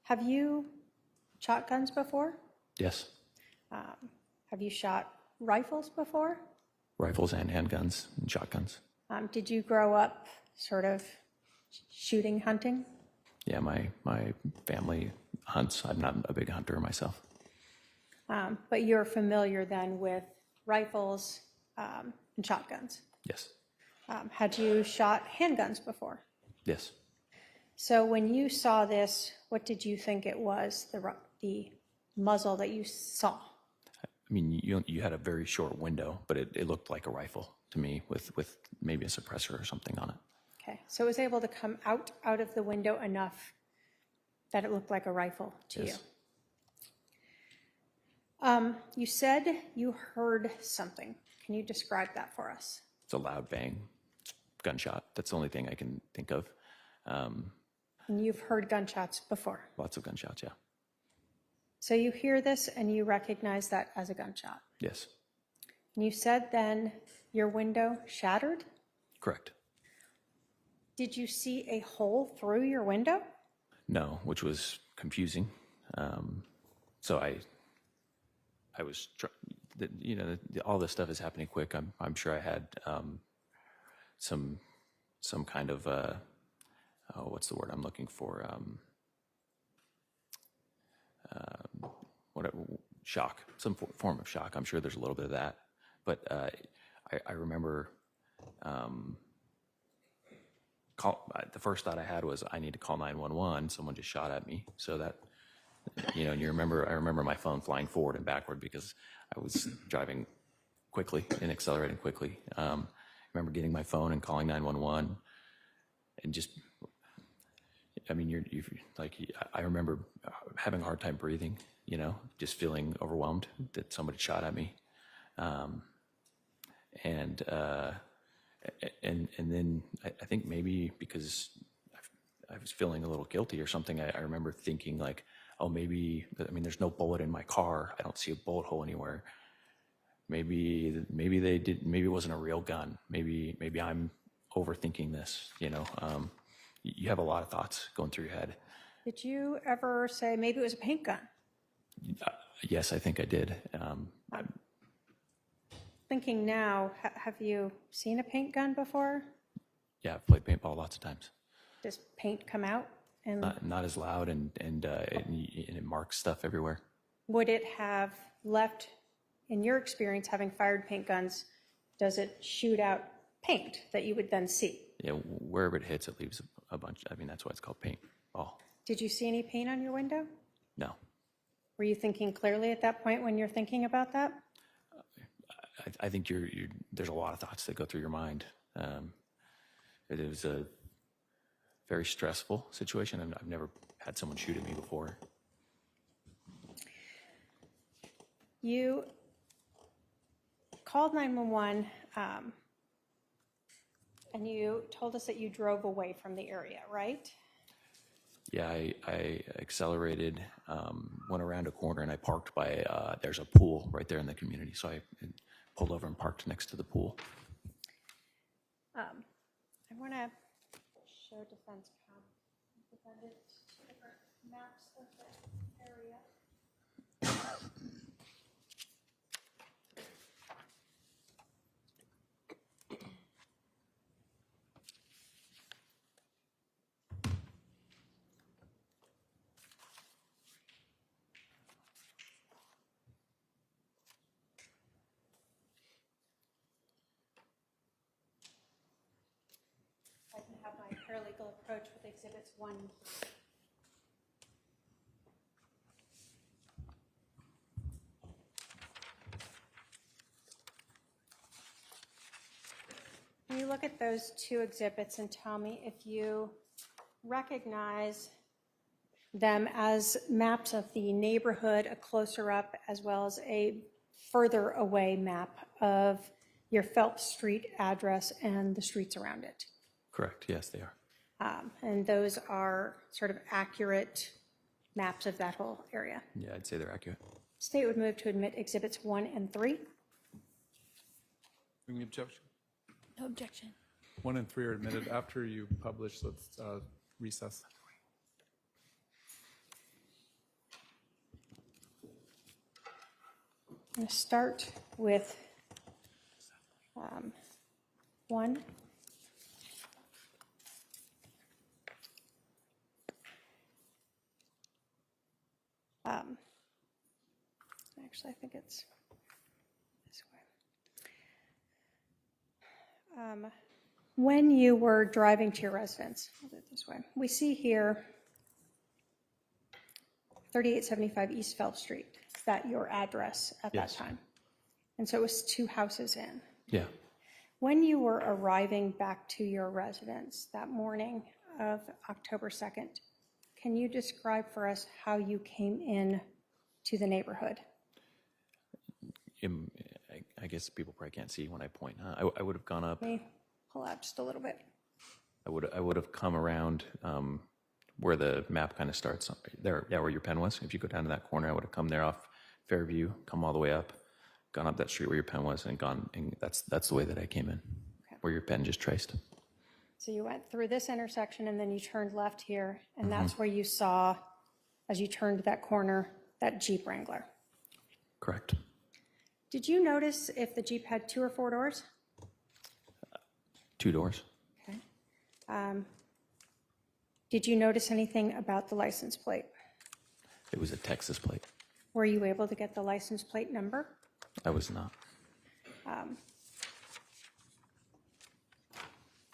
Have you shot guns before? Yes. Have you shot rifles before? Rifles and handguns and shotguns. Did you grow up sort of shooting, hunting? Yeah, my family hunts. I'm not a big hunter myself. But you're familiar then with rifles and shotguns? Yes. Had you shot handguns before? Yes. So when you saw this, what did you think it was, the muzzle that you saw? I mean, you had a very short window, but it looked like a rifle to me with maybe a suppressor or something on it. Okay, so it was able to come out of the window enough that it looked like a rifle to Yes. you. You said you heard something. Can you describe that for us? It's a loud bang, gunshot. That's the only thing I can think of. And you've heard gunshots before. Lots of gunshots, yeah. So you hear this and you recognize that as a gunshot. Yes. And you said then your window shattered? Correct. Did you see a hole through your window? No, which was confusing. So I was, all this stuff is happening quick. I'm sure I had some kind of what's the word I'm looking for? Shock, some form of shock. I'm sure there's a little bit of that, but I remember the first thought I had was I need to call 911. Someone just shot at me. So that, and I remember my phone flying forward and backward because I was driving quickly and accelerating quickly. remember getting my phone and calling 911 and just, I mean, you're like, I remember having a hard time breathing, you know, just feeling overwhelmed that somebody shot at me. And then I think maybe because I was feeling a little guilty or something, I remember thinking like, oh, maybe, I mean, there's no bullet in my car. I don't see a bullet hole anywhere. Maybe they did, maybe it wasn't a real gun. Maybe I'm overthinking this, you know. You have a lot of thoughts going through your head. Did you ever say maybe it was a paint gun? Yes, I think I did. Thinking now, have you seen a paint gun before? Yeah, I've played paintball lots of times. Does paint come out? And Not as loud, and it marks stuff everywhere. would it have left, in your experience, having fired paint guns, does it shoot out paint that you would then see? Yeah, wherever it hits, it leaves a bunch. I mean, that's why it's called paintball. Did you see any paint on your window? No, Were you thinking clearly at that point when you're thinking about that? I think there's a lot of thoughts that go through your mind. It was a very stressful situation. I've never had someone shoot at me before. You called 911, and you told us that you drove away from the area, right? Yeah, I accelerated, went around a corner, and I parked by, there's a pool right there in the community, so I pulled over and parked next to the pool. I want to show defense defendant two different maps of the area. I can have my paralegal approach with exhibits 1 and 3. Can you look at those two exhibits and tell me if you recognize them as maps of the neighborhood, a closer up, as well as a further away map of your Phelps Street address and the streets around it? Correct, yes, they are. And those are sort of accurate maps of that whole area. Yeah, I'd say they're accurate. State would move to admit exhibits 1 and 3. Any objection? No objection. 1 and 3 are admitted. After you publish, let's recess. I'm going to start with 1. Actually, I think it's this way. When you were driving to your residence, I'll do it this way. We see here 3875 East Phelps Street. Is that your address at Yes. that time? And so it was 2 houses in. Yeah. When you were arriving back to your residence that morning of October 2nd, can you describe for us how you came in to the neighborhood? I guess people probably can't see when I point. Huh? I would have gone up. Let me pull out just a little bit. I would have come around where the map kind of starts there. Yeah, where your pen was. If you go down to that corner, I would have come there off Fairview, come all the way up, gone up that street where your pen was, and gone. And that's the way that I came in, Okay. where your pen just traced. So you went through this intersection and then you turned left here, and that's where you saw, as you turned that corner, that Jeep Wrangler. Correct. Did you notice if the Jeep had 2 or 4 doors? 2 doors. Okay. Did you notice anything about the license plate? It was a Texas plate. Were you able to get the license plate number? I was not.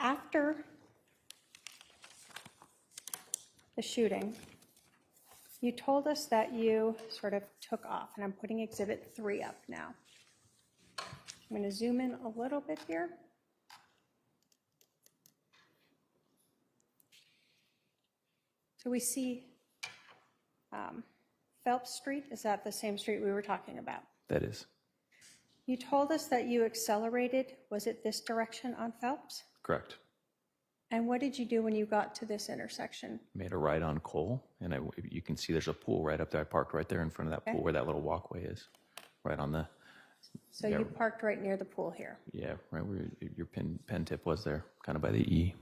After the shooting, you told us that you sort of took off, and I'm putting exhibit 3 up now. I'm going to zoom in a little bit here. So we see Phelps Street. Is that the same street we were talking about? That is You told us that you accelerated. Was it this direction on Phelps? correct. And what did you do when you got to this intersection? Made a right on Cole, and you can see there's a pool right up there. I parked right there in front of that pool where that little walkway is, right on the, So you parked right near the pool here. yeah, right where your pen tip was there, kind of by the E.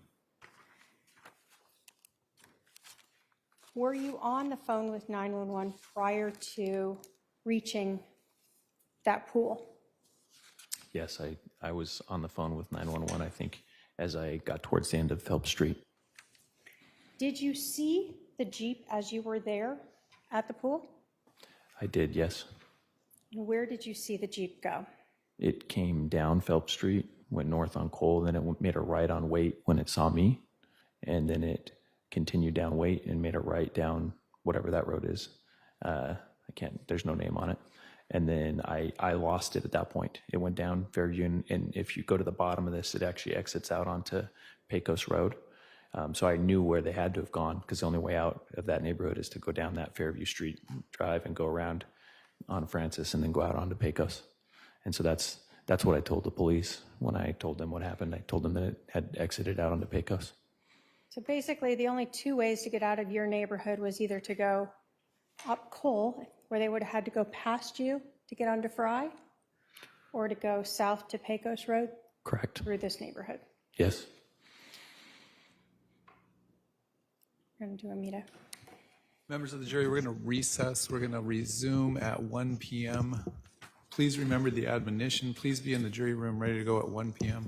Were you on the phone with 911 prior to reaching that pool? Yes, I was on the phone with 911, I think, as I got towards the end of Phelps Street. Did you see the Jeep as you were there at the pool? I did, yes. And where did you see the Jeep go? It came down Phelps Street, went north on Cole, then it made a right on Waite when it saw me, and then it continued down Waite and made a right down whatever that road is. There's no name on it. And then I lost it at that point. It went down Fairview, and if you go to the bottom of this, it actually exits out onto Pecos Road. So I knew where they had to have gone, because the only way out of that neighborhood is to go down that Fairview Street drive and go around on Francis and then go out onto Pecos. And so that's what I told the police when I told them what happened. I told them that it had exited out onto Pecos. So basically, the only two ways to get out of your neighborhood was either to go up Cole, where they would have had to go past you to get onto Fry, or to go south to Pecos Road Correct. through this neighborhood. Yes. We're going to do Amita. Members of the jury, we're going to recess. We're going to resume at 1 p.m. Please remember the admonition. Please be in the jury room ready to go at 1 p.m.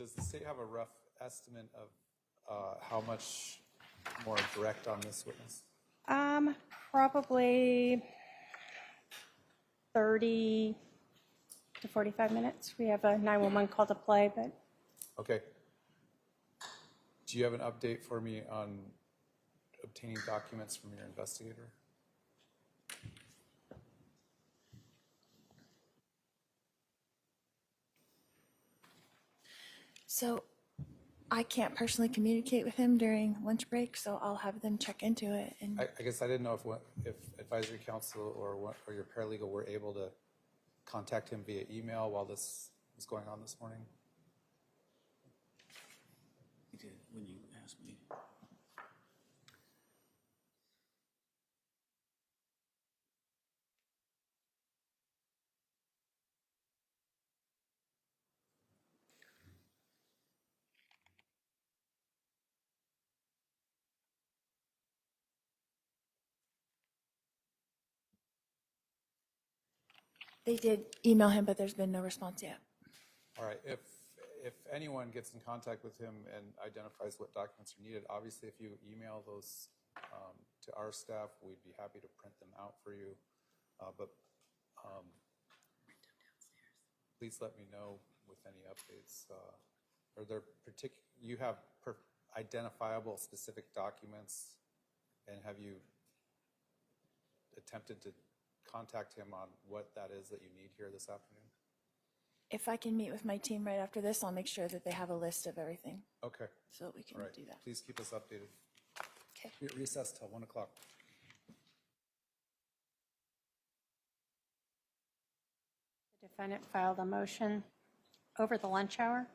Does the state have a rough estimate of how much more direct on this witness? Probably 30 to 45 minutes. We have a 911 call to play, but Okay. Do you have an update for me on obtaining documents from your investigator? So I can't personally communicate with him during lunch break, so I'll have them check into it. And I guess I didn't know if advisory council or your paralegal were able to contact him via email while this was going on this morning. You did when you asked me. they did email him, but there's been no response yet. All right, if anyone gets in contact with him and identifies what documents are needed, obviously if you email those to our staff, we'd be happy to print them out for you. But please let me know with any updates. Are there you have identifiable specific documents, and have you attempted to contact him on what that is that you need here this afternoon? If I can meet with my team right after this, I'll make sure that they have a list of everything Okay, so that we can all right. do that. Please keep us updated. Okay. Be at recess till 1 o'clock. the defendant filed a motion over the lunch hour.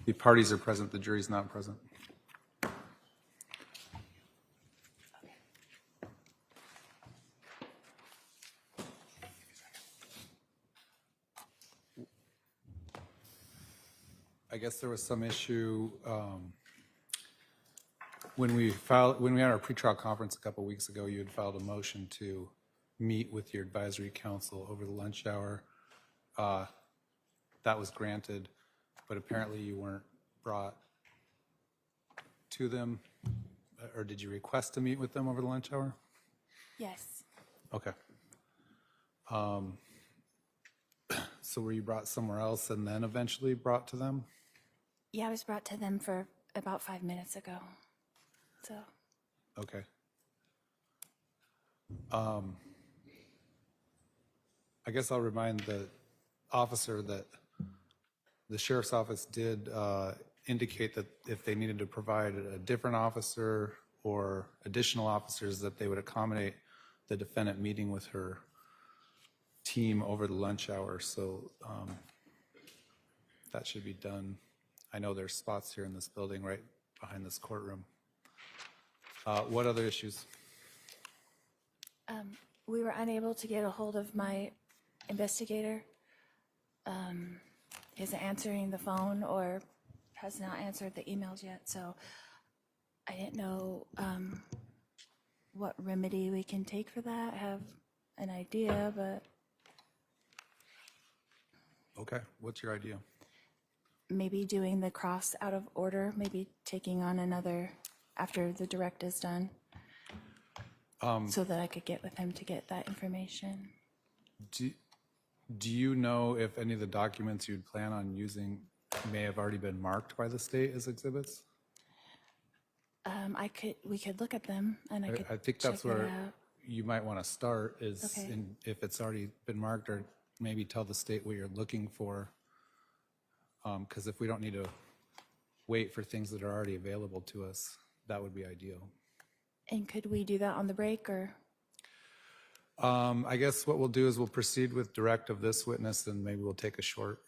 The parties are present, the jury's not present. I guess there was some issue when we had our pretrial conference a couple weeks ago. You had filed a motion to meet with your advisory council over the lunch hour. That was granted, but apparently you weren't brought to them, or did you request to meet with them over the lunch hour? Yes. Okay. So were you brought somewhere else and then eventually brought to them? Yeah, I was brought to them for about 5 minutes ago. So. Okay. I guess I'll remind the officer that the sheriff's office did indicate that if they needed to provide a different officer or additional officers, that they would accommodate the defendant meeting with her team over the lunch hour. So that should be done. I know there's spots here in this building right behind this courtroom. What other issues? We were unable to get a hold of my investigator. He isn't answering the phone or has not answered the emails yet, so I didn't know what remedy we can take for that. I have an idea, but Okay, what's your idea? maybe doing the cross out of order, maybe taking on another after the direct is done, so that I could get with him to get that information. Do you know if any of the documents you'd plan on using may have already been marked by the state as exhibits? We could look at them and I could I think that's check it where out. you might want to start is Okay. if it's already been marked, or maybe tell the state what you're looking for. Because if we don't need to wait for things that are already available to us, that would be ideal. And could we do that on the break or? I guess what we'll do is we'll proceed with direct of this witness, and maybe we'll take a short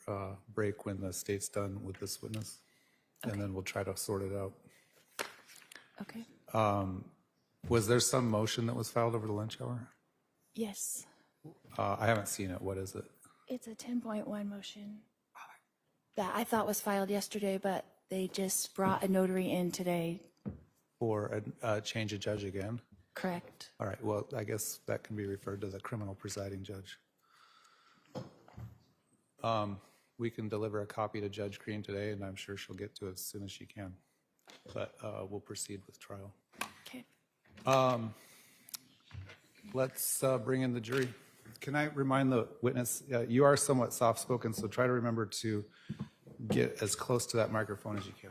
break when the state's done with this witness, and then we'll try to sort it out. Okay. Was there some motion that was filed over the lunch hour? Yes. I haven't seen it. What is it? It's a 10.1 motion that I thought was filed yesterday, but they just brought a notary in today. For a change of judge again? Correct. All right, well, I guess that can be referred to the criminal presiding judge. We can deliver a copy to Judge Green today, and I'm sure she'll get to it as soon as she can. But we'll proceed with trial. Okay. Let's bring in the jury. Can I remind the witness, you are somewhat soft-spoken, so try to remember to get as close to that microphone as you can.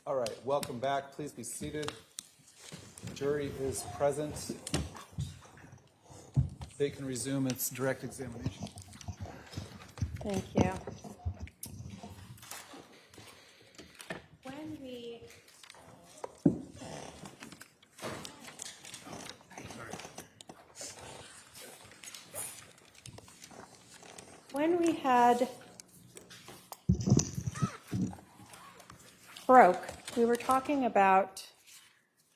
All right, welcome back. Please be seated. Jury is present. They can resume its direct examination. Thank you. When we had broke, we were talking about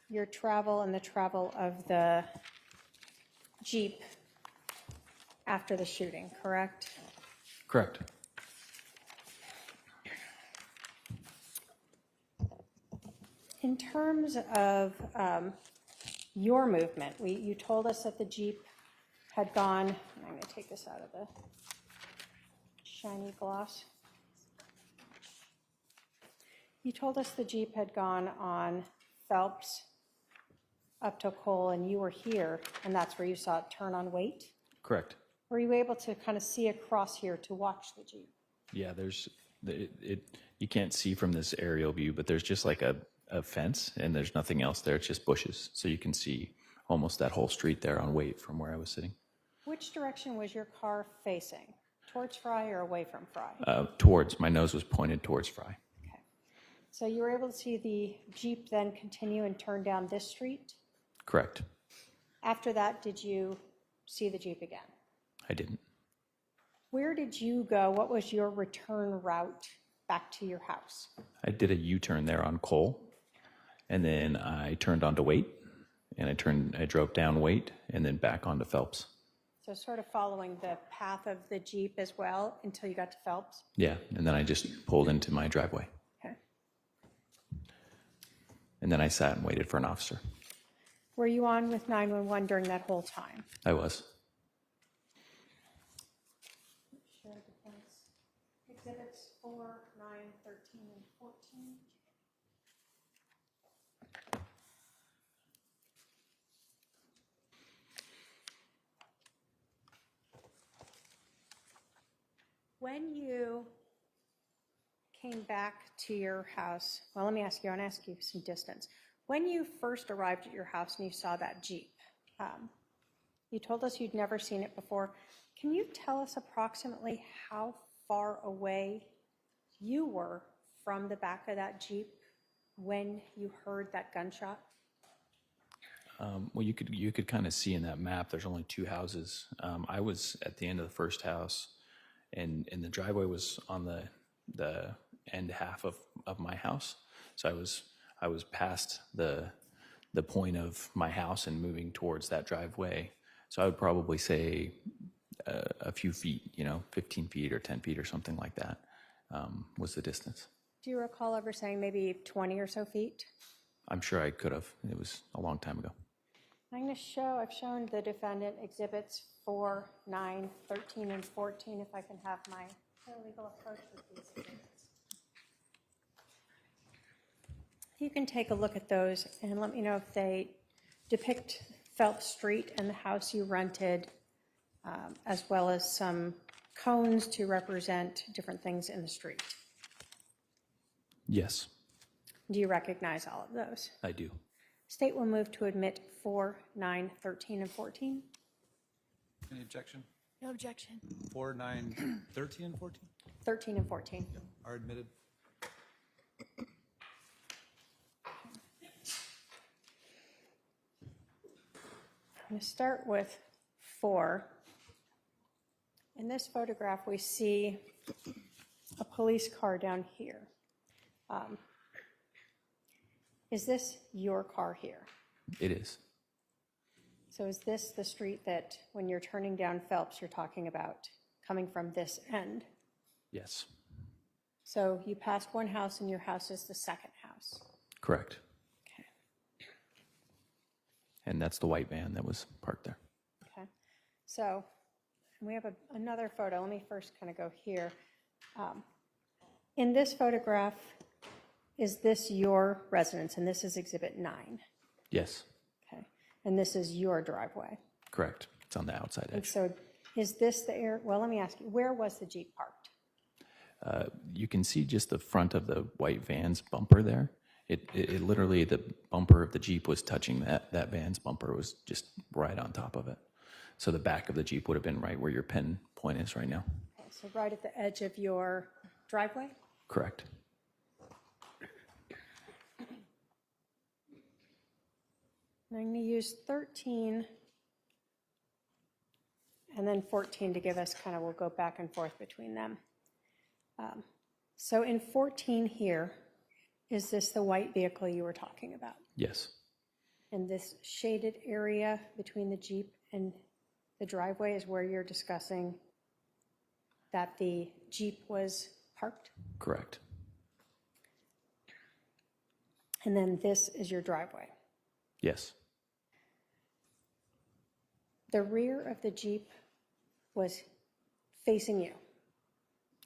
your travel and the travel of the Jeep after the shooting, correct? Correct. In terms of your movement, you told us that the Jeep had gone, and I'm going to take this out of the shiny gloss. You told us the Jeep had gone on Phelps up to Cole, and you were here, and that's where you saw it turn on Waite. Correct. Were you able to kind of see across here to watch the Jeep? Yeah, you can't see from this aerial view, but there's just like a fence, and there's nothing else there. It's just bushes. So you can see almost that whole street there on Waite from where I was sitting. Which direction was your car facing? Towards Fry or away from Fry? My nose was pointed towards Fry. Okay. So you were able to see the Jeep then continue and turn down this street? Correct. After that, did you see the Jeep again? I didn't. Where did you go? What was your return route back to your house? I did a U-turn there on Cole, and then I turned onto Waite, and I drove down Waite, and then back onto Phelps. So sort of following the path of the Jeep as well until you got to Phelps? Yeah, and then I just pulled into my driveway. Okay. And then I sat and waited for an officer. Were you on with 911 during that whole time? I was. Exhibits 4, 9, 13, and 14. When you came back to your house, well, let me ask you, I want to ask you some distance. When you first arrived at your house and you saw that Jeep, you told us you'd never seen it before. Can you tell us approximately how far away you were from the back of that Jeep when you heard that gunshot? Well, you could kind of see in that map, there's only two houses. I was at the end of the first house, and the driveway was on the end half of my house. So I was past the point of my house and moving towards that driveway. So I would probably say a few feet, 15 feet or 10 feet or something like that was the distance. Do you recall ever saying maybe 20 or so feet? I'm sure I could have. It was a long time ago. I'm going to I've shown the defendant exhibits 4, 9, 13, and 14, if I can have my paralegal approach with these exhibits. You can take a look at those and let me know if they depict Phelps Street and the house you rented, as well as some cones to represent different things in the street. Yes, Do you recognize all of those? I do. State will move to admit 4, 9, 13, and 14. Any objection? No objection. 4, 9, 13, and 14 13 and 14. are admitted. I'm going to start with 4. In this photograph, we see a police car down here. Is this your car here? It is. So is this the street that when you're turning down Phelps, you're talking about coming from this end? Yes. So you passed one house and your house is the second house. Correct. Okay. And that's the white van that was parked there. Okay. So we have another photo. Let me first kind of go here. In this photograph, is this your residence? And this is exhibit 9. Yes. Okay. And this is your driveway. Correct. It's on the outside And edge. so is this the area? Well, let me ask you, where was the Jeep parked? You can see just the front of the white van's bumper there. It literally, the bumper of the Jeep was touching that van's bumper, was just right on top of it. So the back of the Jeep would have been right where your pin point is right now. Okay, so right at the edge of your driveway? Correct. I'm going to use 13 and then 14 to give us kind of, we'll go back and forth between them. So in 14 here, is this the white vehicle you were talking about? Yes. And this shaded area between the Jeep and the driveway is where you're discussing that the Jeep was parked? Correct. And then this is your driveway. Yes, The rear of the Jeep was facing you.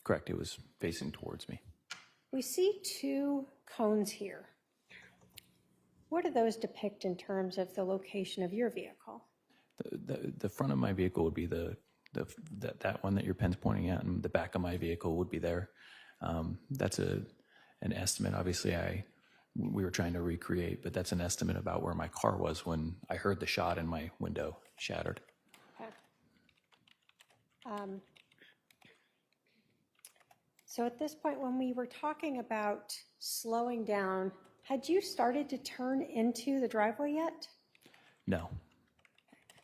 correct. It was facing towards me. We see two cones here. What do those depict in terms of the location of your vehicle? The front of my vehicle would be that one that your pen's pointing at, and the back of my vehicle would be there. That's an estimate. Obviously, we were trying to recreate, but that's an estimate about where my car was when I heard the shot and my window shattered. Okay. So at this point, when we were talking about slowing down, had you started to turn into the driveway yet? No,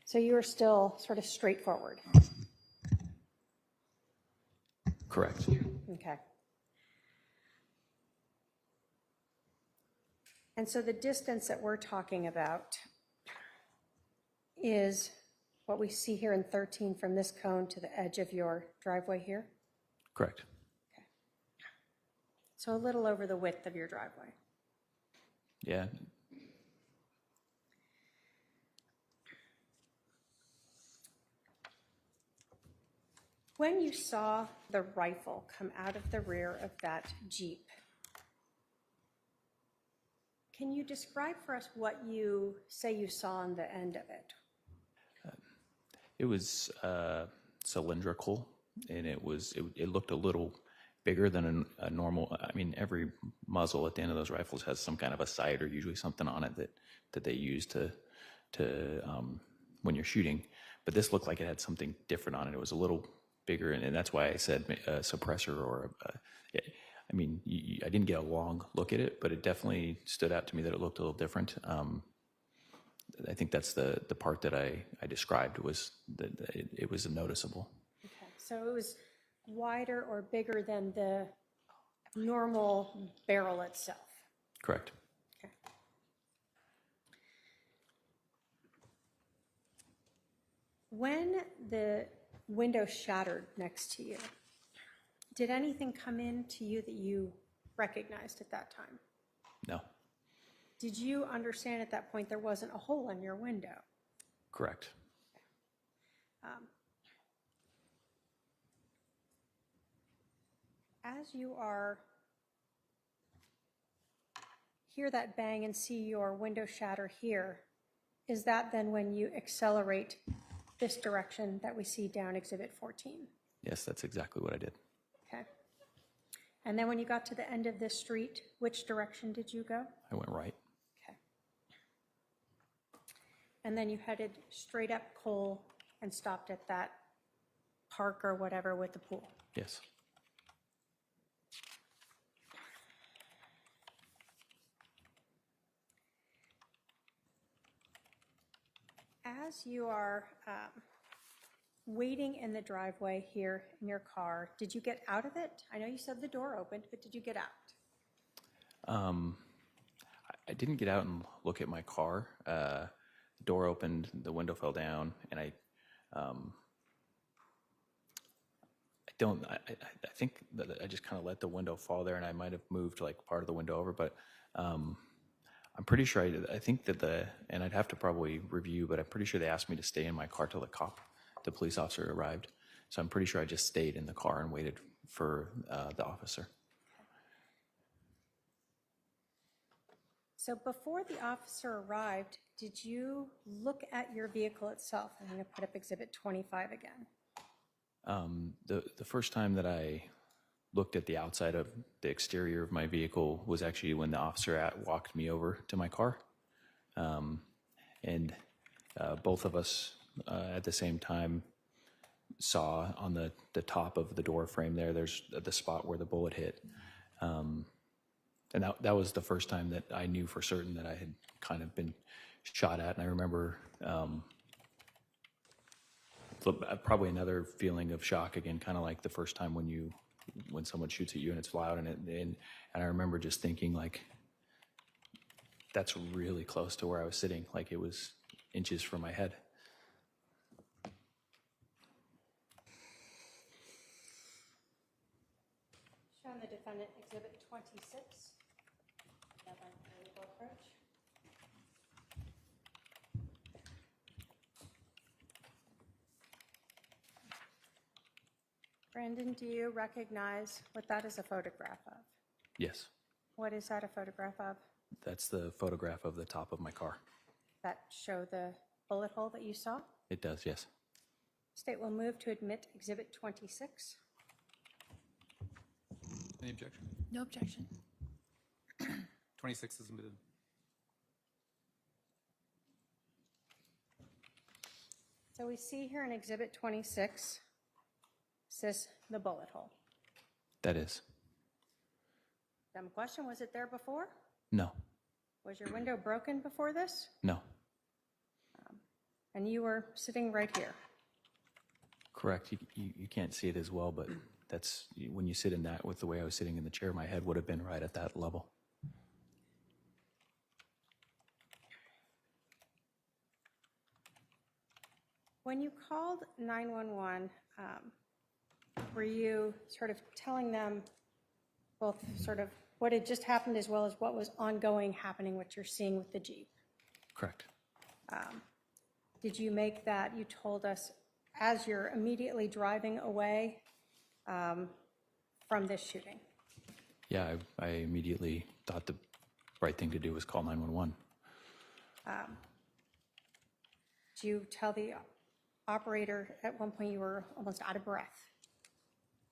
So you were still sort of straightforward. correct. Okay. And so the distance that we're talking about is what we see here in 13 from this cone to the edge of your driveway here? Correct. Okay. So a little over the width of your driveway. Yeah. When you saw the rifle come out of the rear of that Jeep, can you describe for us what you say you saw on the end of it? It was cylindrical, and it looked a little bigger than a normal. I mean, every muzzle at the end of those rifles has some kind of a sight or usually something on it that they use to when you're shooting. But this looked like it had something different on it. It was a little bigger, and that's why I said a suppressor or I mean, I didn't get a long look at it, but it definitely stood out to me that it looked a little different. I think that's the part that I described was that it was noticeable. Okay, so it was wider or bigger than the normal barrel itself. Correct. Okay. When the window shattered next to you, did anything come in to you that you recognized at that time? No. Did you understand at that point there wasn't a hole in your window? Correct. As you hear that bang and see your window shatter here, is that then when you accelerate this direction that we see down Exhibit 14? Yes, that's exactly what I did. Okay. And then when you got to the end of this street, which direction did you go? I went right. Okay. And then you headed straight up Cole and stopped at that park or whatever with the pool? Yes. As you are waiting in the driveway here in your car, did you get out of it? I know you said the door opened, but did you get out? I didn't get out and look at my car. The door opened, the window fell down, and I think that I just kind of let the window fall there, and I might have moved like part of the window over, but I'm pretty sure I think that and I'd have to probably review, but I'm pretty sure they asked me to stay in my car till the police officer arrived. So I'm pretty sure I just stayed in the car and waited for the officer. So before the officer arrived, did you look at your vehicle itself? I'm going to put up Exhibit 25 again. The first time that I looked at the outside of the exterior of my vehicle was actually when the officer walked me over to my car. And both of us at the same time saw on the top of the door frame there's the spot where the bullet hit. And that was the first time that I knew for certain that I had kind of been shot at. And I remember probably another feeling of shock again, kind of like the first time when someone shoots at you and it's loud, and I remember just thinking like, that's really close to where I was sitting, like it was inches from my head. Show the defendant Exhibit 26. Brandon, do you recognize what that is a photograph of? Yes, What is that a photograph of? that's the photograph of the top of my car. That show the bullet hole that you saw? It does, yes. State will move to admit Exhibit 26. Any objection? No objection. 26 is admitted. So we see here in Exhibit 26, says the bullet hole. That is. Dumb question, was it there before? No, Was your window broken before this? no. And you were sitting right here. Correct. You can't see it as well, but that's when you sit in that with the way I was sitting in the chair, my head would have been right at that level. When you called 911, were you sort of telling them both sort of what had just happened as well as what was ongoing happening, what you're seeing with the Jeep? Correct. Did you make that, you told us, as you're immediately driving away from this shooting? Yeah, I immediately thought the right thing to do was call 911. Did you tell the operator at one point you were almost out of breath?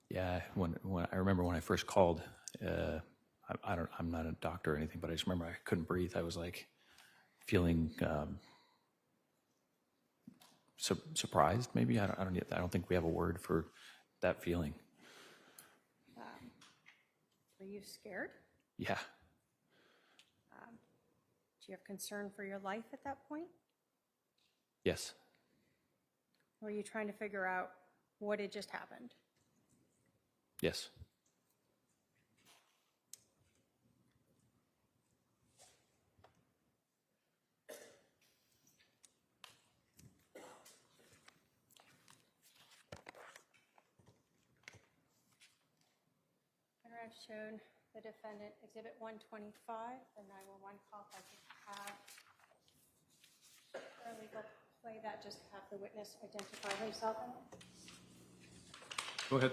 Yeah, when I remember when I first called, I'm not a doctor or anything, but I just remember I couldn't breathe. I was like feeling surprised, maybe. I don't think we have a word for that feeling. Were you scared? Yeah, Do you have concern for your life at that point? yes, Were you trying to figure out what had just happened? yes. I've shown the defendant Exhibit 125, the 911 call. If I could have paralegal play that, just to have the witness identify himself in it. Go ahead.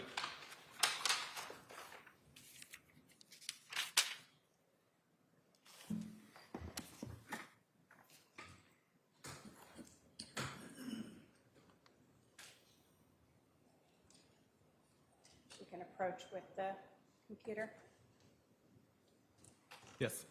You can approach with the computer. Yes.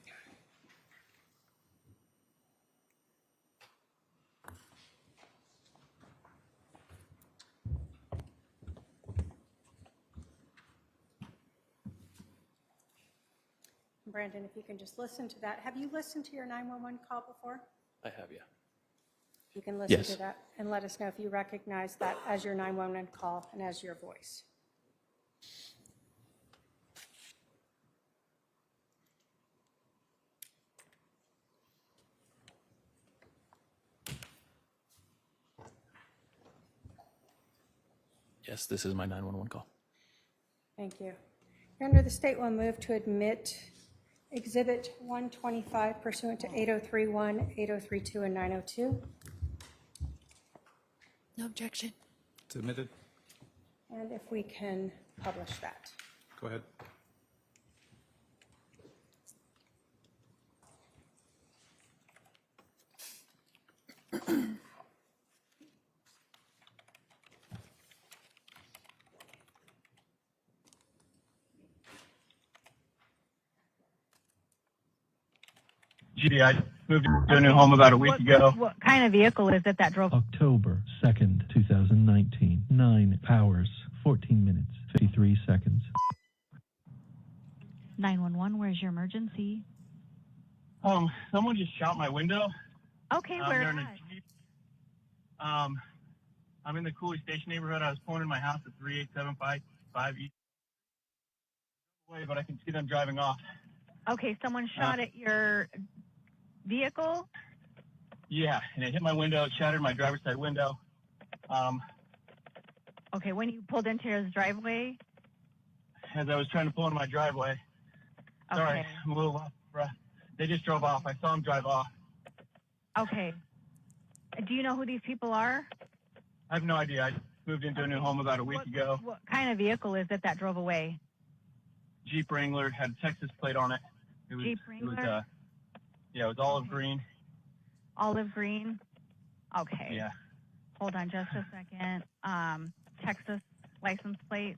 Brandon, if you can just listen to that. Have you listened to your 911 call before? I have, yeah. You can listen Yes. to that and let us know if you recognize that as your 911 call and as your voice. Yes, this is my 911 call. Thank you. Your Honor, the state will move to admit Exhibit 125 pursuant to 8031, 8032, and 902. No objection. It's admitted. And if we can publish that. Go ahead. Gee, I moved to a new home about a week ago. What kind of vehicle is it that drove? October 2nd, 2019. 9 hours, 14 minutes, 53 seconds. 911, where's your emergency? Someone just shot my window. Okay, They're where in a Jeep. I'm in the Cooley Station neighborhood. I was pulling in my house at 38755 East. But I can see them driving off. Okay, someone shot at your vehicle? Yeah, and it hit my window. It shattered my driver's side window. Okay, when you pulled into his driveway? As I was trying to pull into my driveway. Sorry, Okay. I'm a little off breath. They just drove off. I saw them drive off. Okay. Do you know who these people are? I have no idea. I moved into a new home about a week ago. What kind of vehicle is it that drove away? Jeep Wrangler, had a Texas plate on it. It was, Jeep Wrangler? It was olive green. Olive green? Okay. Yeah. Hold on just a second. Texas license plate?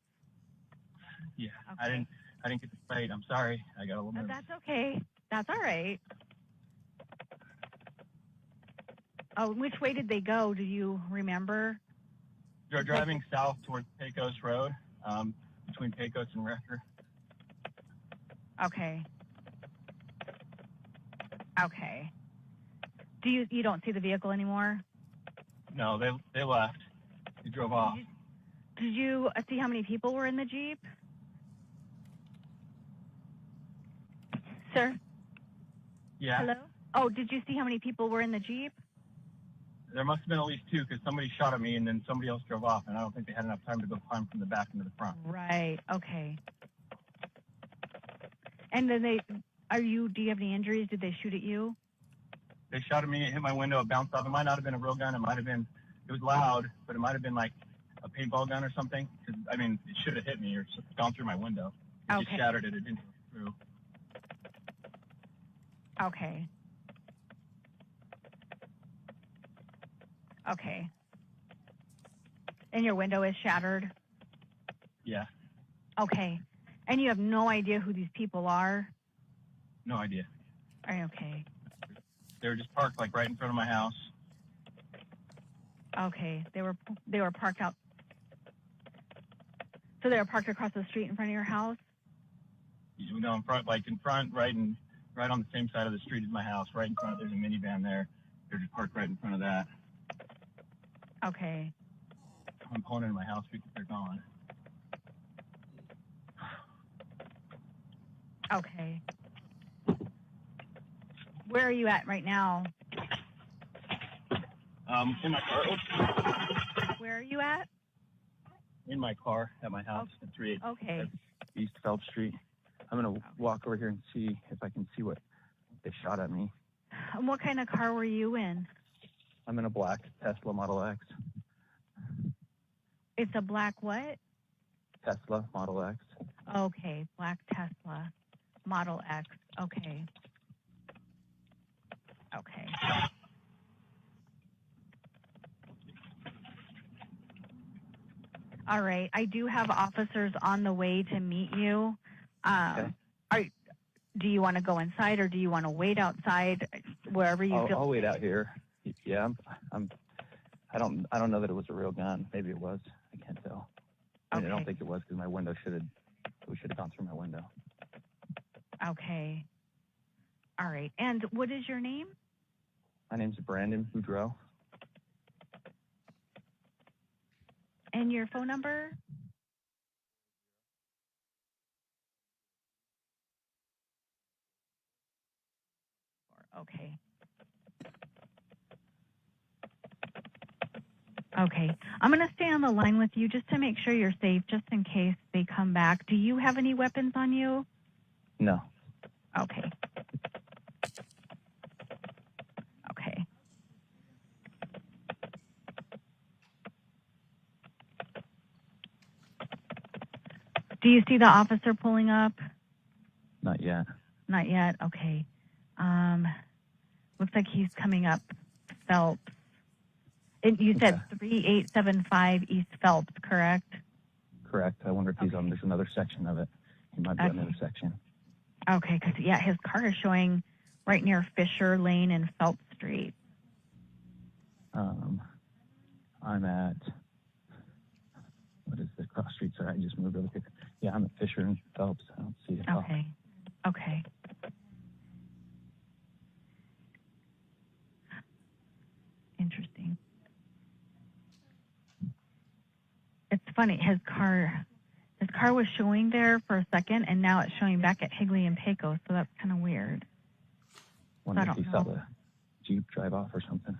Yeah. Okay. I didn't get the plate. I'm sorry. I got a little nervous. That's okay. That's all right. Oh, which way did they go? Do you remember? They're driving south towards Pecos Road, between Pecos and Rexburg. Okay. Okay. You don't see the vehicle anymore? No, they left. They drove off. Did you see how many people were in the Jeep? Sir? Yeah. Hello? Oh, did you see how many people were in the Jeep? There must have been at least two because somebody shot at me and then somebody else drove off, and I don't think they had enough time to go climb from the back into the front. Right. Okay. And then do you have any injuries? Did they shoot at you? They shot at me, it hit my window, it bounced off. It might not have been a real gun. It was loud, but it might have been like a paintball gun or something. I mean, it should have hit me or gone through my window. It just shattered it. It didn't go through. Okay. Okay. And your window is shattered? Yeah. Okay. And you have no idea who these people are? No idea. Okay. They were just parked like right in front of my house. Okay. They were parked out. So they were parked across the street in front of your house? You know, in front, right on the same side of the street as my house. Right in front, there's a minivan there. They're just parked right in front of that. Okay. I'm pulling into my house because they're gone. Okay. Where are you at right now? In my car. Where are you at? In my car at my house at 38 Okay. East Phelps Street. I'm going to walk over here and see if I can see what they shot at me. And what kind of car were you in? I'm in a black Tesla Model X. It's a black what? Tesla Model X. Okay, black Tesla Model X. Okay. Okay. All right. I do have officers on the way to meet you. Okay. Do you want to go inside or do you want to wait outside wherever you feel? I'll wait out here. Yeah, I don't know that it was a real gun. Maybe it was. I can't tell. I don't think it was because my window should have gone through my window. Okay. All right. And what is your name? My name's Brandon Boudreaux. And your phone number? Okay. Okay. I'm going to stay on the line with you just to make sure you're safe, just in case they come back. Do you have any weapons on you? No. Okay. Okay. Do you see the officer pulling up? Not yet. Not yet? Okay. Looks like he's coming up Phelps. You said 3875 East Phelps, correct? Correct. I wonder if he's on, there's another section of it. He might be on another section. Okay, because, yeah, his car is showing right near Fisher Lane and Phelps Street. I'm at, what is the cross street? Sorry, I just moved over here. Yeah, I'm at Fisher and Phelps. I don't see it. Okay. Okay. Interesting. It's funny, his car was showing there for a second, and now it's showing back at Higley and Pecos, so that's kind of weird. Wonder if he saw the Jeep drive off or something.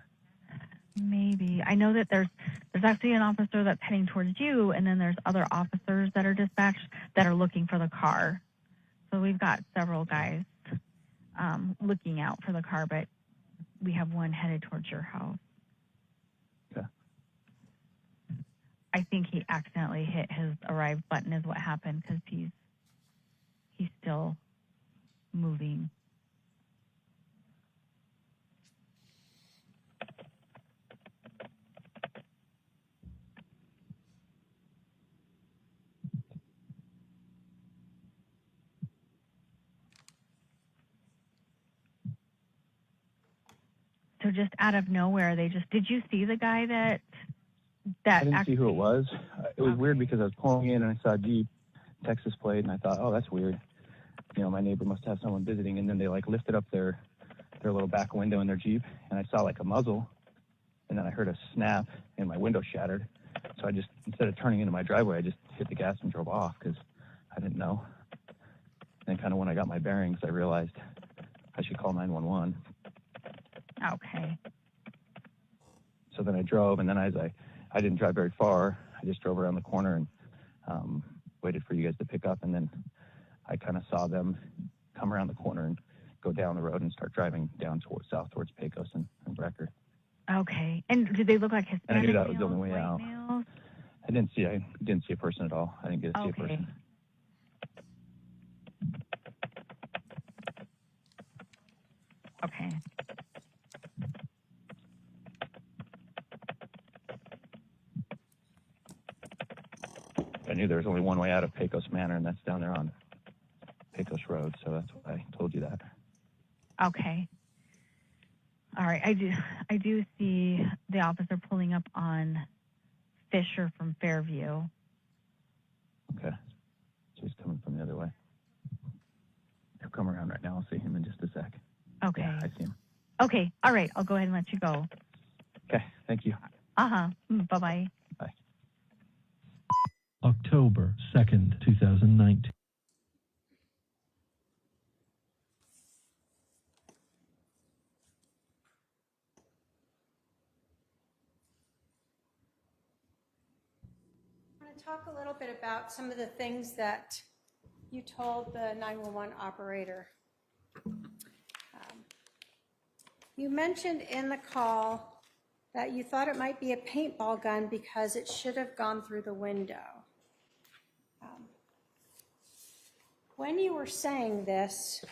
Maybe. I know that there's actually an officer that's heading towards you, and then there's other officers that are dispatched that are looking for the car. So we've got several guys. looking out for the car, but we have one headed towards your house. Okay. I think he accidentally hit his arrive button is what happened, because he's still moving. So just out of nowhere, did you see the guy that I didn't see who it was. It was Okay. weird because I was pulling in and I saw a Jeep, Texas plate, and I thought, oh, that's weird. You know, my neighbor must have someone visiting. And then they like lifted up their little back window in their Jeep, and I saw like a muzzle, and then I heard a snap and my window shattered. So I just, instead of turning into my driveway, I just hit the gas and drove off because I didn't know. And kind of when I got my bearings, I realized I should call 911. Okay. So then I drove, and then I didn't drive very far. I just drove around the corner and waited for you guys to pick up, and then I kind of saw them come around the corner and go down the road and start driving down south towards Pecos and Brecker. Okay. And did they look like Hispanic And I knew that was males, the only way white out. males? I didn't see a person at all. I didn't get to see a Okay. person. Okay. I knew there was only one way out of Pecos Manor, and that's down there on Pecos Road, so that's why I told you that. Okay. All right. I do see the officer pulling up on Fisher from Fairview. Okay. So he's coming from the other way. He'll come around right now. I'll see him in just a sec. Okay. Yeah, I see him. Okay. All right. I'll go ahead and let you go. Okay. Thank you. Uh-huh. Bye-bye. Bye. October 2nd, 2019. I want to talk a little bit about some of the things that you told the 911 operator. You mentioned in the call that you thought it might be a paintball gun because it should have gone through the window. When you were saying this,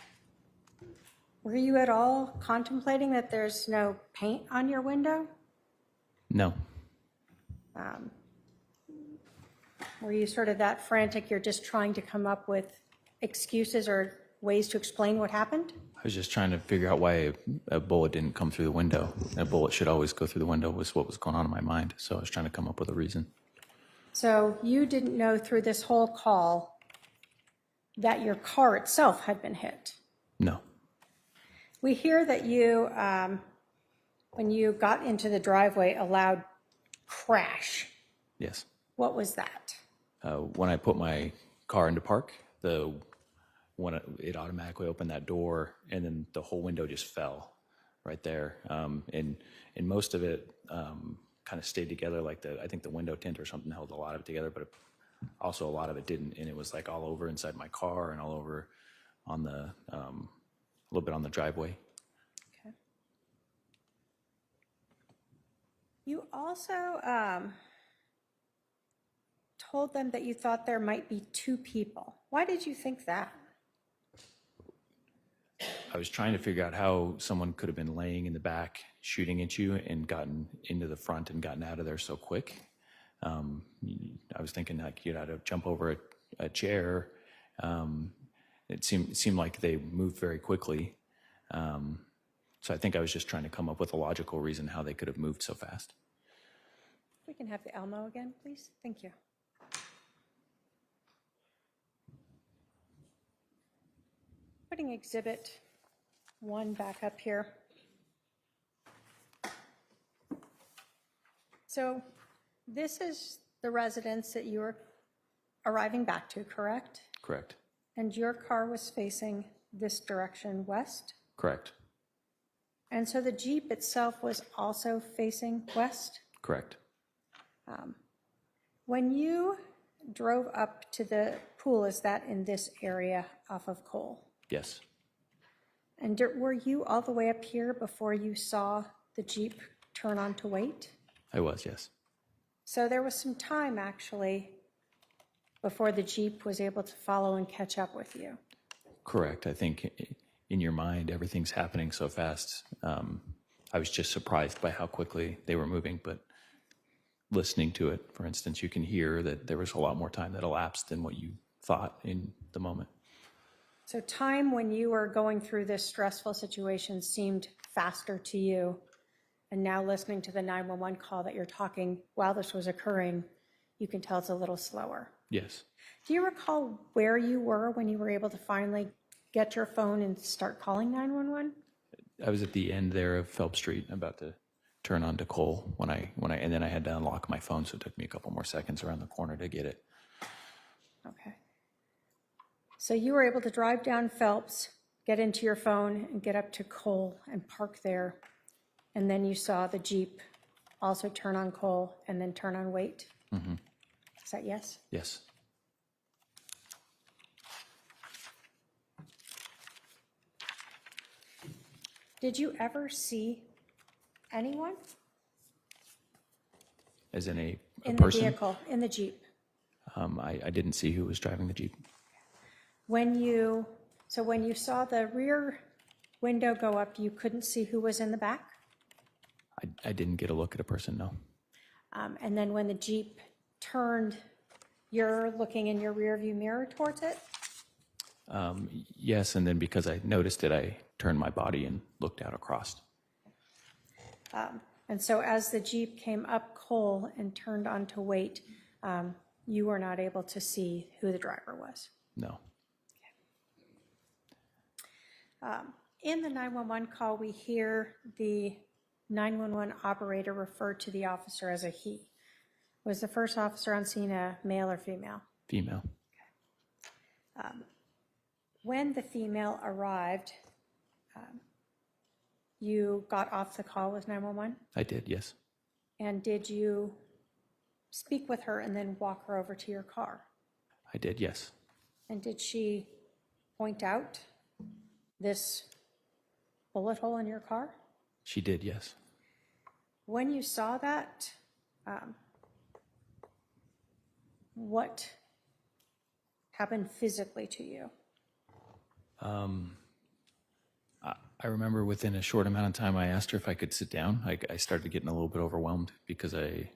were you at all contemplating that there's no paint on your window? No. Were you sort of that frantic, you're just trying to come up with excuses or ways to explain what happened? I was just trying to figure out why a bullet didn't come through the window. A bullet should always go through the window was what was going on in my mind. So I was trying to come up with a reason. So you didn't know through this whole call that your car itself had been hit? No. We hear that you, when you got into the driveway, a loud crash. Yes. What was that? When I put my car into park, when it automatically opened that door, and then the whole window just fell right there. And most of it kind of stayed together, like I think the window tint or something held a lot of it together, but also a lot of it didn't. And it was like all over inside my car and all over on the, a little bit on the driveway. Okay. You also told them that you thought there might be two people. Why did you think that? I was trying to figure out how someone could have been laying in the back shooting at you and gotten into the front and gotten out of there so quick. I was thinking like you'd have to jump over a chair. It seemed like they moved very quickly. So I think I was just trying to come up with a logical reason how they could have moved so fast. We can have the Elmo again, please. Thank you. Putting Exhibit 1 back up here. So this is the residence that you were arriving back to, correct? Correct. And your car was facing this direction, west? Correct. And so the Jeep itself was also facing west? Correct. When you drove up to the pool, is that in this area off of Cole? Yes. And were you all the way up here before you saw the Jeep turn on to wait? I was, yes. So there was some time, actually, before the Jeep was able to follow and catch up with you. Correct. I think in your mind, everything's happening so fast. I was just surprised by how quickly they were moving, but listening to it, for instance, you can hear that there was a lot more time that elapsed than what you thought in the moment. So time when you were going through this stressful situation seemed faster to you, and now listening to the 911 call that you're talking while this was occurring, you can tell it's a little slower. Yes. Do you recall where you were when you were able to finally get your phone and start calling 911? I was at the end there of Phelps Street, about to turn on to Cole and then I had to unlock my phone, so it took me a couple more seconds around the corner to get it. Okay. So you were able to drive down Phelps, get into your phone, and get up to Cole and park there. And then you saw the Jeep also turn on Cole and then turn on wait. Mm-hmm. Is that yes? Yes. Did you ever see anyone As in a in person? the vehicle, in the Jeep? I didn't see who was driving the Jeep. When you saw the rear window go up, you couldn't see who was in the back? I didn't get a look at a person, no. And then when the Jeep turned, you're looking in your rear view mirror towards it? Yes, and then because I noticed it, I turned my body and looked out across. And so as the Jeep came up Cole and turned onto wait, you were not able to see who the driver was? No. In the 911 call, we hear the 911 operator refer to the officer as a he. Was the first officer on scene a male or female? Female. When the female arrived, you got off the call with 911? I did, yes. And did you speak with her and then walk her over to your car? I did, yes. And did she point out this bullet hole in your car? She did, yes. When you saw that, what happened physically to you? I remember within a short amount of time, I asked her if I could sit down. I started getting a little bit overwhelmed because I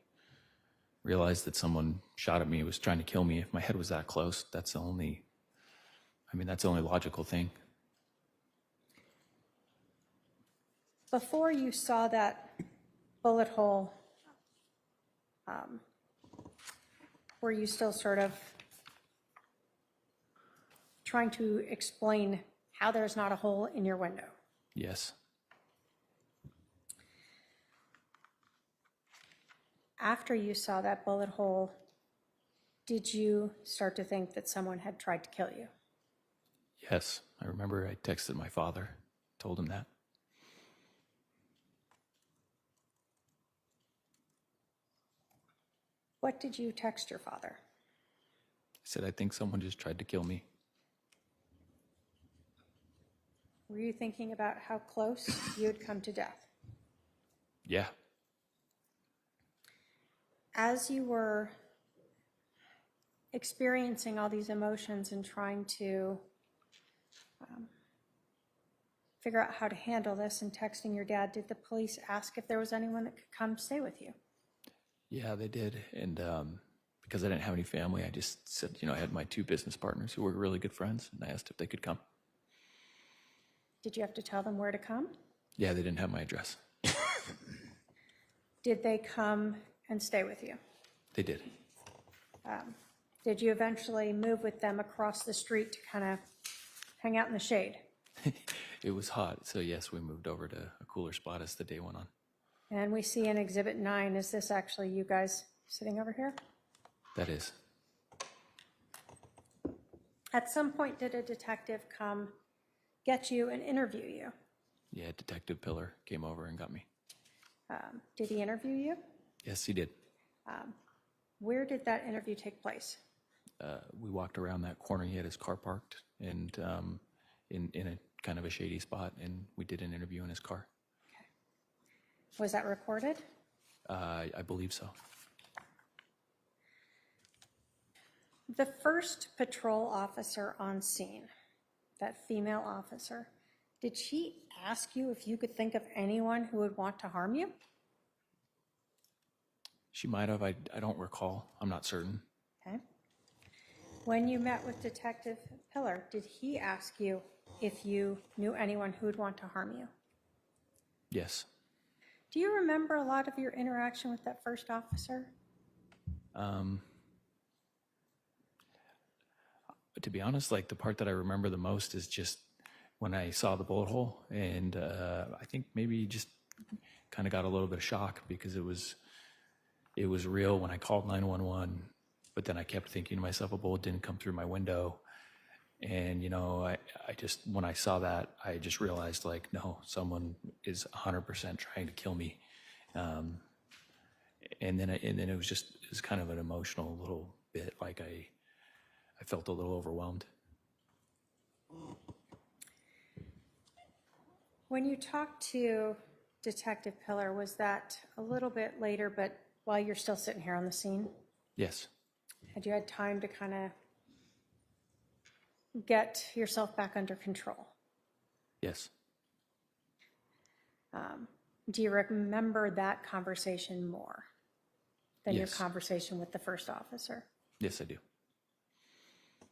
realized that someone shot at me, was trying to kill me. If my head was that close, that's the only logical thing. Before you saw that bullet hole, were you still sort of trying to explain how there's not a hole in your window? Yes. After you saw that bullet hole, did you start to think that someone had tried to kill you? Yes. I remember I texted my father, told him that. What did you text your father? I said, I think someone just tried to kill me. Were you thinking about how close you had come to death? Yeah. As you were experiencing all these emotions and trying to figure out how to handle this and texting your dad, did the police ask if there was anyone that could come stay with you? Yeah, they did. And because I didn't have any family, I just said, I had my two business partners who were really good friends, and I asked if they could come. Did you have to tell them where to come? Yeah, they didn't have my address. Did they come and stay with you? They did. Did you eventually move with them across the street to kind of hang out in the shade? It was hot, so yes, we moved over to a cooler spot as the day went on. And we see in Exhibit 9, is this actually you guys sitting over here? That is. At some point, did a detective come get you and interview you? Yeah, Detective Pillar came over and got me. Did he interview you? Yes, he did. Where did that interview take place? We walked around that corner. He had his car parked, and in kind of a shady spot, and we did an interview in his car. Was that recorded? I believe so. The first patrol officer on scene, that female officer, did she ask you if you could think of anyone who would want to harm you? She might have. I don't recall. I'm not certain. Okay. When you met with Detective Pillar, did he ask you if you knew anyone who would want to harm you? Yes. Do you remember a lot of your interaction with that first officer? To be honest, like the part that I remember the most is just when I saw the bullet hole, and I think maybe just kind of got a little bit of shock because it was real when I called 911, but then I kept thinking to myself, a bullet didn't come through my window. And, you know, I just, when I saw that, I just realized, like, no, someone is 100% trying to kill me. And then it was kind of an emotional little bit, like I felt a little overwhelmed. When you talked to Detective Pillar, was that a little bit later, but while you're still sitting here on the scene? Yes. Had you had time to kind of get yourself back under control? Yes. Do you remember that conversation more than your Yes. conversation with the first officer? Yes, I do.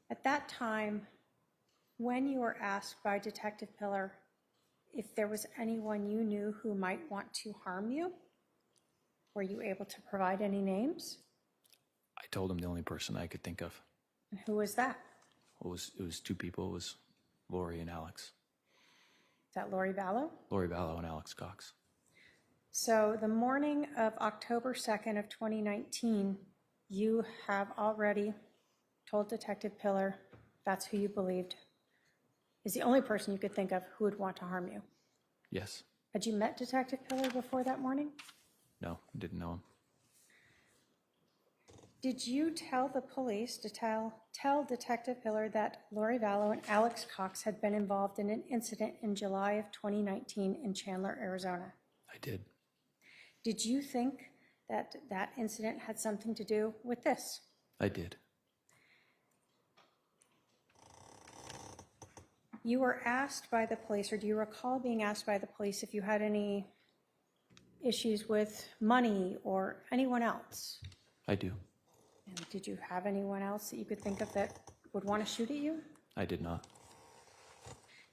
At that time, when you were asked by Detective Pillar if there was anyone you knew who might want to harm you, were you able to provide any names? I told him the only person I could think of. And who was that? It was two people. It was Lori and Alex. Is that Lori Vallow? Lori Vallow and Alex Cox. So the morning of October 2nd of 2019, you have already told Detective Pillar that's who you believed is the only person you could think of who would want to harm you. Yes. Had you met Detective Pillar before that morning? No, didn't know him. Did you tell the police to tell Detective Pillar that Lori Vallow and Alex Cox had been involved in an incident in July of 2019 in Chandler, Arizona? I did. Did you think that that incident had something to do with this? I did. You were asked by the police, or do you recall being asked by the police if you had any issues with money or anyone else? I do. And did you have anyone else that you could think of that would want to shoot at you? I did not.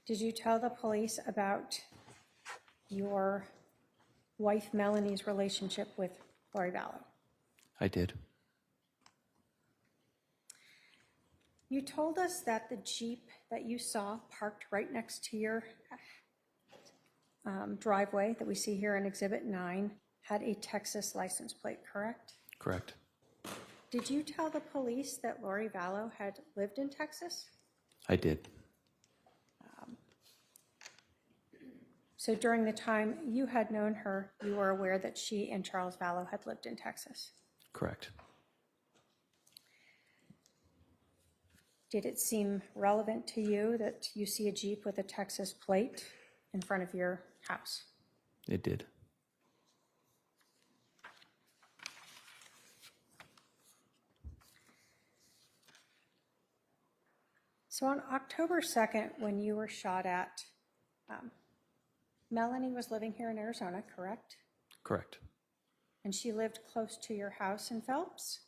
Did you tell the police about your wife Melanie's relationship with Lori Vallow? I did. You told us that the Jeep that you saw parked right next to your driveway that we see here in Exhibit 9 had a Texas license plate, correct? Correct. Did you tell the police that Lori Vallow had lived in Texas? I did. So during the time you had known her, you were aware that she and Charles Vallow had lived in Texas? Correct. Did it seem relevant to you that you see a Jeep with a Texas plate in front of your house? It did. So on October 2nd, when you were shot at, Melanie was living here in Arizona, correct? Correct. And she lived close to your house in Phelps?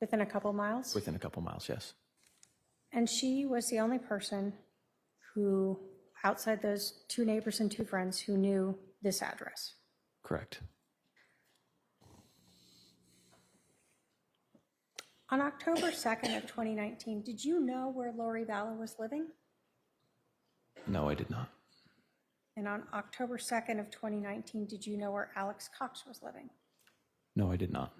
Within a couple miles? Within a couple miles, yes. And she was the only person who, outside those two neighbors and two friends, who knew this address? Correct. On October 2nd of 2019, did you know where Lori Vallow was living? No, I did not. And on October 2nd of 2019, did you know where Alex Cox was living? No, I did not.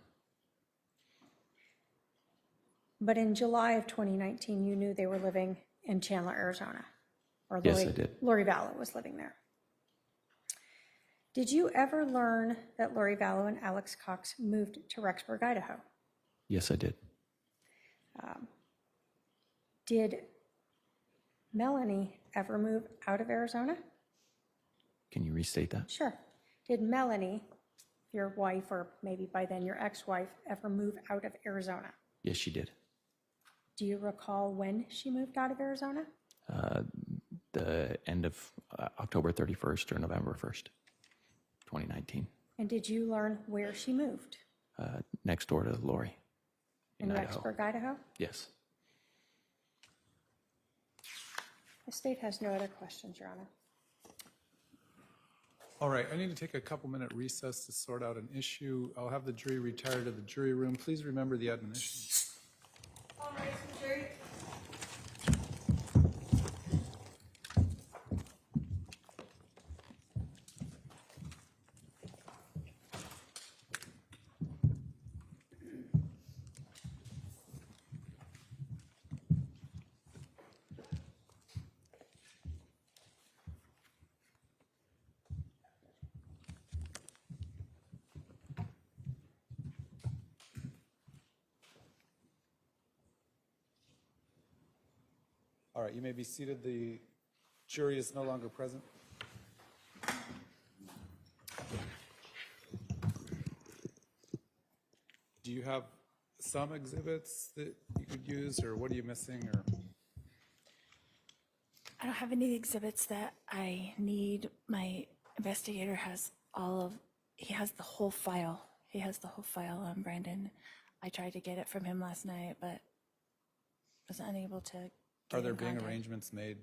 But in July of 2019, you knew they were living in Chandler, Arizona. Or Yes, I did. Lori Vallow was living there. Did you ever learn that Lori Vallow and Alex Cox moved to Rexburg, Idaho? Yes, I did. Did Melanie ever move out of Arizona? Can you restate that? Sure. Did Melanie, your wife, or maybe by then your ex-wife, ever move out of Arizona? Yes, she did. Do you recall when she moved out of Arizona? The end of October 31st or November 1st, 2019. And did you learn where she moved? Next door to Lori. In Idaho. Rexburg, Idaho? Yes. The state has no other questions, Your Honor. All right, I need to take a couple-minute recess to sort out an issue. I'll have the jury retire to the jury room. Please remember the admonition. All right, jury. All right, you may be seated. The jury is no longer present. Do you have some exhibits that you could use, or what are you missing? Or I don't have any exhibits that I need. My investigator has he has the whole file. He has the whole file on Brandon. I tried to get it from him last night, but was unable to get are there in being contact. arrangements made?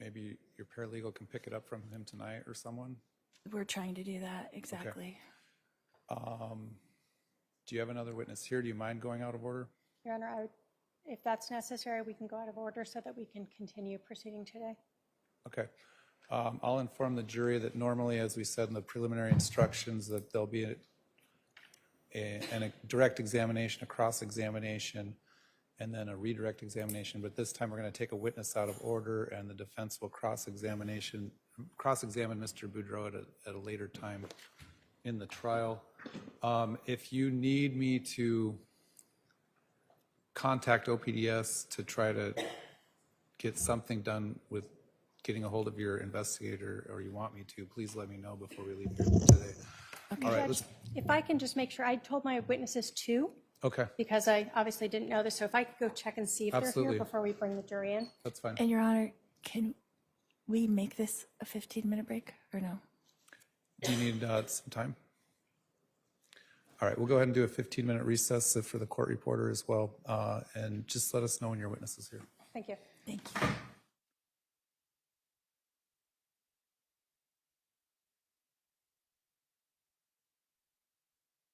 Maybe your paralegal can pick it up from him tonight or someone? We're trying to do that, exactly. Do you have another witness here? Do you mind going out of order? Your Honor, if that's necessary, we can go out of order so that we can continue proceeding today. Okay. I'll inform the jury that normally, as we said in the preliminary instructions, that there'll be a direct examination, a cross-examination, and then a redirect examination. But this time, we're going to take a witness out of order, and the defense will cross-examine Mr. Boudreaux at a later time in the trial. If you need me to contact OPDS to try to get something done with getting a hold of your investigator, or you want me to, please let me know before we leave here today. Okay. All right, Judge, if I can just make sure, I told my witnesses two, okay, because I obviously didn't know this, so if I could go check and see if they're Absolutely. here before we bring the jury in. that's fine. And Your Honor, can we make this a 15-minute break or no? Do you need some time? All right, we'll go ahead and do a 15-minute recess for the court reporter as well, and just let us know when your witness is here. Thank you. Thank you.